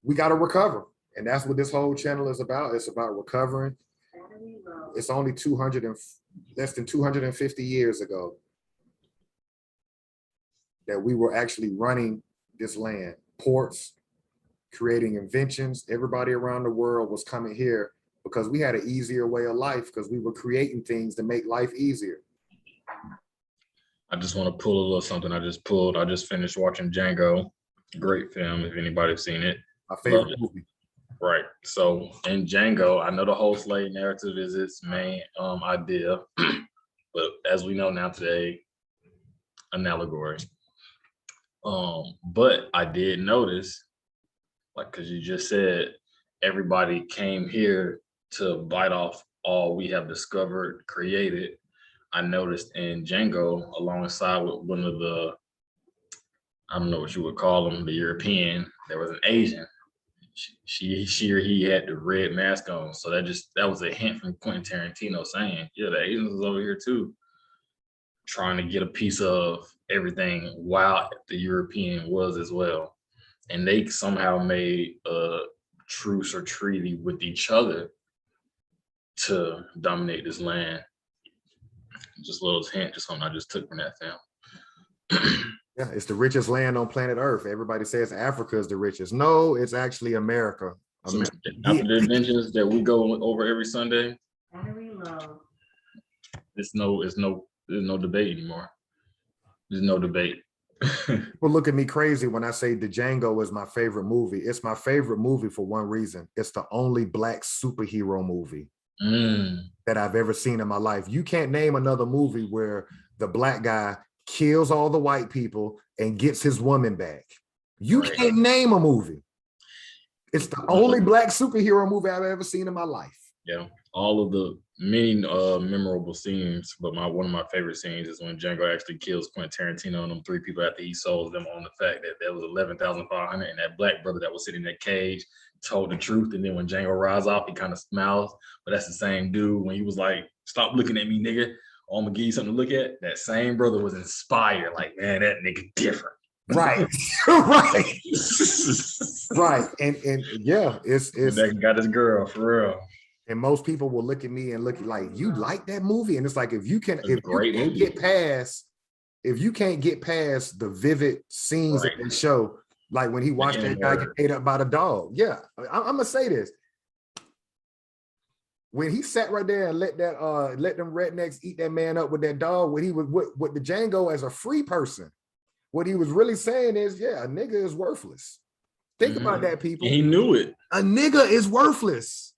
we got to recover. And that's what this whole channel is about. It's about recovering. It's only less than 250 years ago that we were actually running this land, ports, creating inventions. Everybody around the world was coming here because we had an easier way of life, because we were creating things to make life easier. I just want to pull a little something I just finished watching Django. Great film, if anybody's seen it. My favorite movie. Right. So in Django, I know the whole slave narrative is its main idea, but as we know now today, an allegory. But I did notice, like, because you just said everybody came here to bite off all we have discovered, created. I noticed in Django, alongside with one of the, I don't know what you would call them, the European, there was an Asian. She or he had the red mask on. So that was a hint from Quentin Tarantino saying, yeah, the Asians is over here too, trying to get a piece of everything while the European was as well. And they somehow made a truce or treaty with each other to dominate this land. Just a little hint, just something I just took from that film. Yeah, it's the richest land on planet Earth. Everybody says Africa is the richest. No, it's actually America. So after the inventions that we go over every Sunday, there's no debate anymore. There's no debate. People look at me crazy when I say the Django is my favorite movie. It's my favorite movie for one reason. It's the only Black superhero movie that I've ever seen in my life. You can't name another movie where the Black guy kills all the white people and gets his woman back. You can't name a movie. It's the only Black superhero movie I've ever seen in my life. Yeah, all of the many memorable scenes, but one of my favorite scenes is when Django actually kills Quentin Tarantino and them three people after he sold them on the fact that there was 11,500, and that Black brother that was sitting in that cage told the truth. And then when Django rides off, he kind of smiles, but that's the same dude when he was like, "Stop looking at me, nigga. I'm gonna give you something to look at." That same brother was inspired, like, man, that nigga different. Right. Right. Right. And yeah, it's that got his girl for real. And most people will look at me and look like, you like that movie? And it's like, if you can't get past the vivid scenes that they show, like when he watched that guy get ate up by the dog. Yeah, I'm gonna say this. When he sat right there and let them rednecks eat that man up with that dog, when he was with the Django as a free person, what he was really saying is, yeah, a nigga is worthless. Think about that, people. He knew it. A nigga is worthless.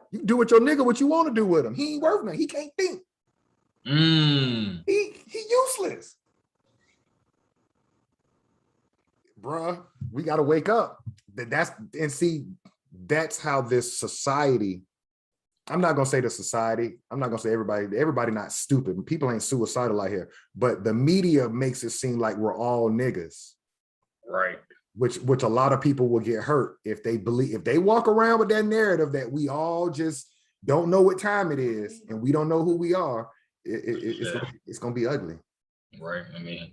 You do with your nigga what you want to do with him. He ain't worth nothing. He can't think. He useless. Bruh, we gotta wake up. That's how this society. I'm not gonna say the society. I'm not gonna say everybody not stupid. People ain't suicidal out here, but the media makes it seem like we're all niggas. Right. Which a lot of people will get hurt if they walk around with that narrative that we all just don't know what time it is and we don't know who we are. It's gonna be ugly. Right. I mean,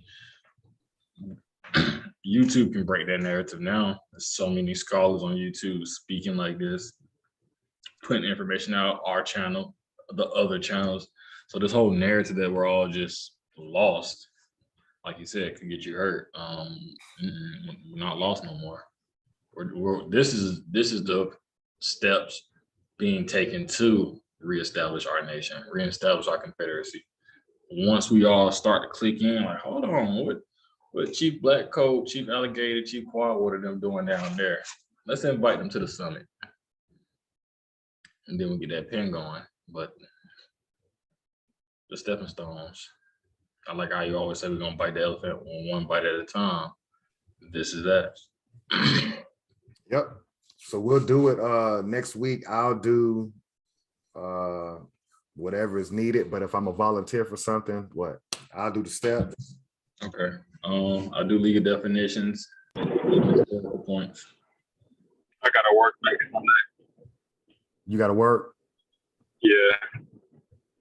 YouTube can break that narrative now. There's so many scholars on YouTube speaking like this, putting information out, our channel, the other channels. So this whole narrative that we're all just lost, like you said, can get you hurt. We're not lost no more. This is the steps being taken to reestablish our nation, reestablish our Confederacy. Once we all start to click in, like, hold on, what Chief Black Coat, Chief Alligator, Chief Quad, what are them doing down there? Let's invite them to the summit. And then we get that pen going. But the stepping stones, I like how you always say we're gonna bite the elephant one bite at a time. This is that. Yep. So we'll do it next week. I'll do whatever is needed, but if I'm a volunteer for something, I'll do the steps. Okay. I'll do legal definitions. Points. I gotta work maybe Monday. You gotta work? Yeah.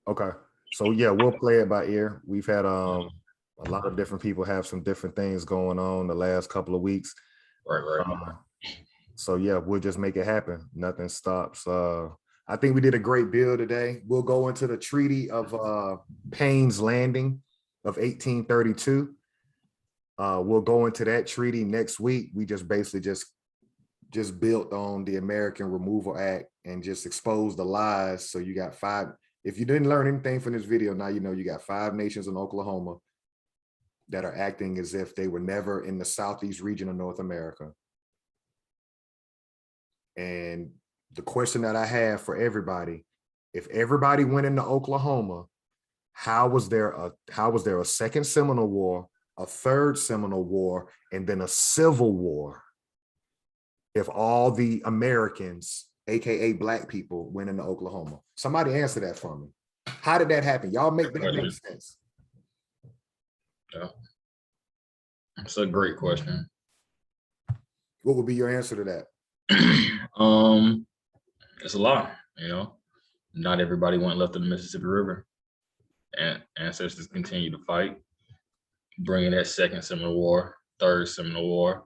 Okay. So yeah, we'll play it by ear. We've had a lot of different people have some different things going on the last couple of weeks. Right. So yeah, we'll just make it happen. Nothing stops. I think we did a great bill today. We'll go into the Treaty of Payne's Landing of 1832. We'll go into that treaty next week. We just basically just built on the American Removal Act and just exposed the lies. So you got 5. If you didn't learn anything from this video, now you know you got 5 nations in Oklahoma that are acting as if they were never in the southeast region of North America. And the question that I have for everybody, if everybody went into Oklahoma, how was there a second Seminole War, a third Seminole War, and then a Civil War if all the Americans, aka Black people, went into Oklahoma? Somebody answer that for me. How did that happen? Y'all make that make sense? Yeah. It's a great question. What would be your answer to that? It's a lot, you know. Not everybody went left of the Mississippi River, and ancestors continue to fight, bringing that second Seminole War, third Seminole War,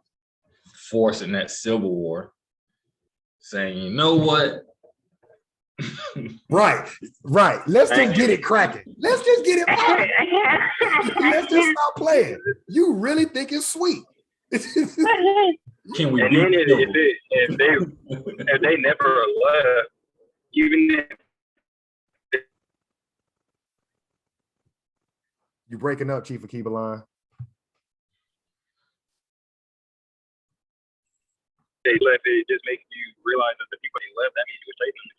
forcing that Civil War, saying, you know what? Right. Let's just get it cracking. Let's just get it popping. Let's just stop playing. You really think it's sweet? Can we? And then if they never left, even if You breaking up, Chief Akiba line. they left, it just makes you realize that the people they left, that means you were saving them.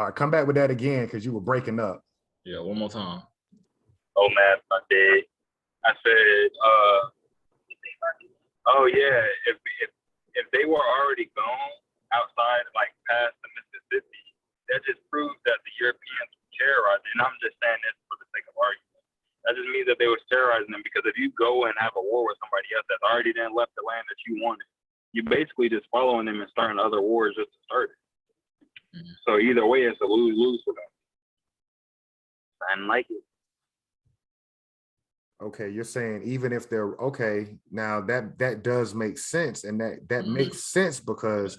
All right, come back with that again because you were breaking up. Yeah, one more time. Oh man, I did. I said, oh yeah, if they were already gone outside, like past the Mississippi, that just proves that the Europeans were terrorizing. And I'm just saying this for the sake of argument. That just means that they were terrorizing them, because if you go and have a war with somebody else that's already then left the land that you wanted, you basically just following them and starting other wars just to start it. Mhm. So either way, it's a lose-lose for them. I didn't like it. Okay, you're saying even if they're okay, now that does make sense, and that makes sense because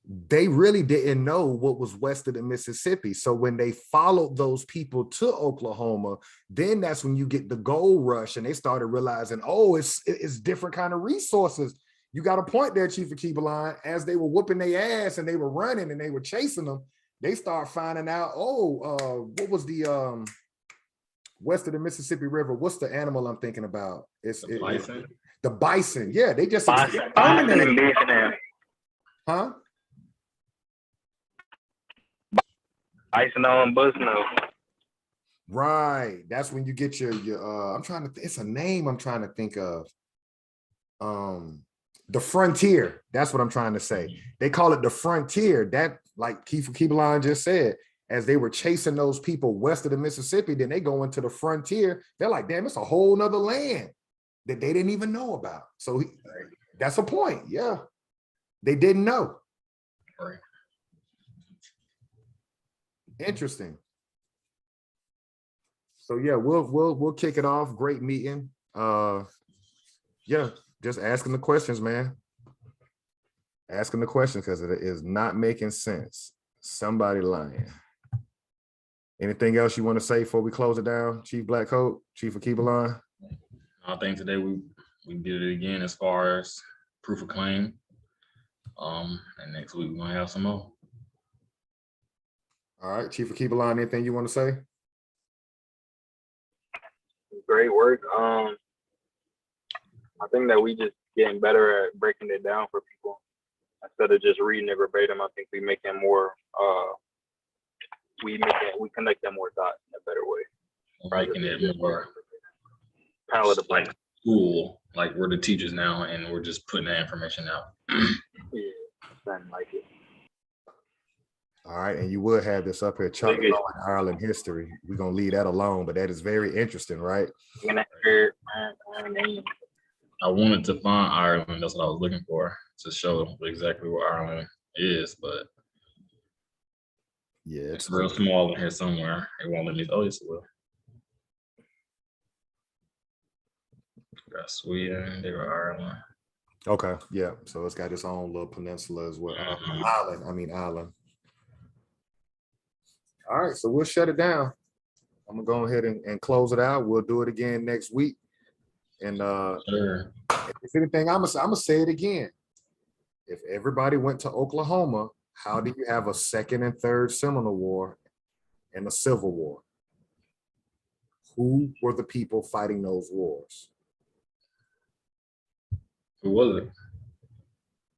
they really didn't know what was west of the Mississippi. So when they followed those people to Oklahoma, then that's when you get the gold rush, and they started realizing, oh, it's different kind of resources. You got a point there, Chief Akiba line. As they were whooping their ass and they were running and they were chasing them, they start finding out, what was the west of the Mississippi River? What's the animal I'm thinking about? It's The bison? the bison. Yeah, they just Bison exterminated. and bison, Huh? bison on Busno. Right. That's when you get your I'm trying to it's a name I'm trying to think of. The frontier. That's what I'm trying to say. They call it the frontier. That, like Keith Keebline just said, as they were chasing those people west of the Mississippi, then they go into the frontier. They're like, damn, it's a whole nother land that they didn't even know about. So that's a point. Yeah. They didn't know. Right. Interesting. So yeah, we'll kick it off. Great meeting. Yeah, just asking the questions, man. Asking the questions because it is not making sense. Somebody lying. Anything else you want to say before we close it down, Chief Blackcoat, Chief Akiba line? I think today we did it again as far as proof of claim. And next week we're gonna have some more. All right, Chief Akiba line, anything you want to say? Great work. I think that we just getting better at breaking it down for people instead of just reading it verbatim. I think we making more. We connect them more dots in a better way. Making it more palatable. like school, like we're the teachers now, and we're just putting that information out. Yeah, something like it. All right, and you would have this up here, Chuck Ireland history. We're gonna leave that alone, but that is very interesting, right? I wanted to find Ireland. That's what I was looking for, to show exactly where Ireland is, but yeah, it's real small in here somewhere. It won't let me. Oh, yes, it will. Got Sweden, they were Ireland. Okay, yeah. So it's got its own little peninsula as well. Mhm. Island. All right, so we'll shut it down. I'm gonna go ahead and close it out. We'll do it again next week. And Sure. if anything, I'm gonna say it again. If everybody went to Oklahoma, how do you have a second and third Seminole War and a Civil War? Who were the people fighting those wars? Who was it?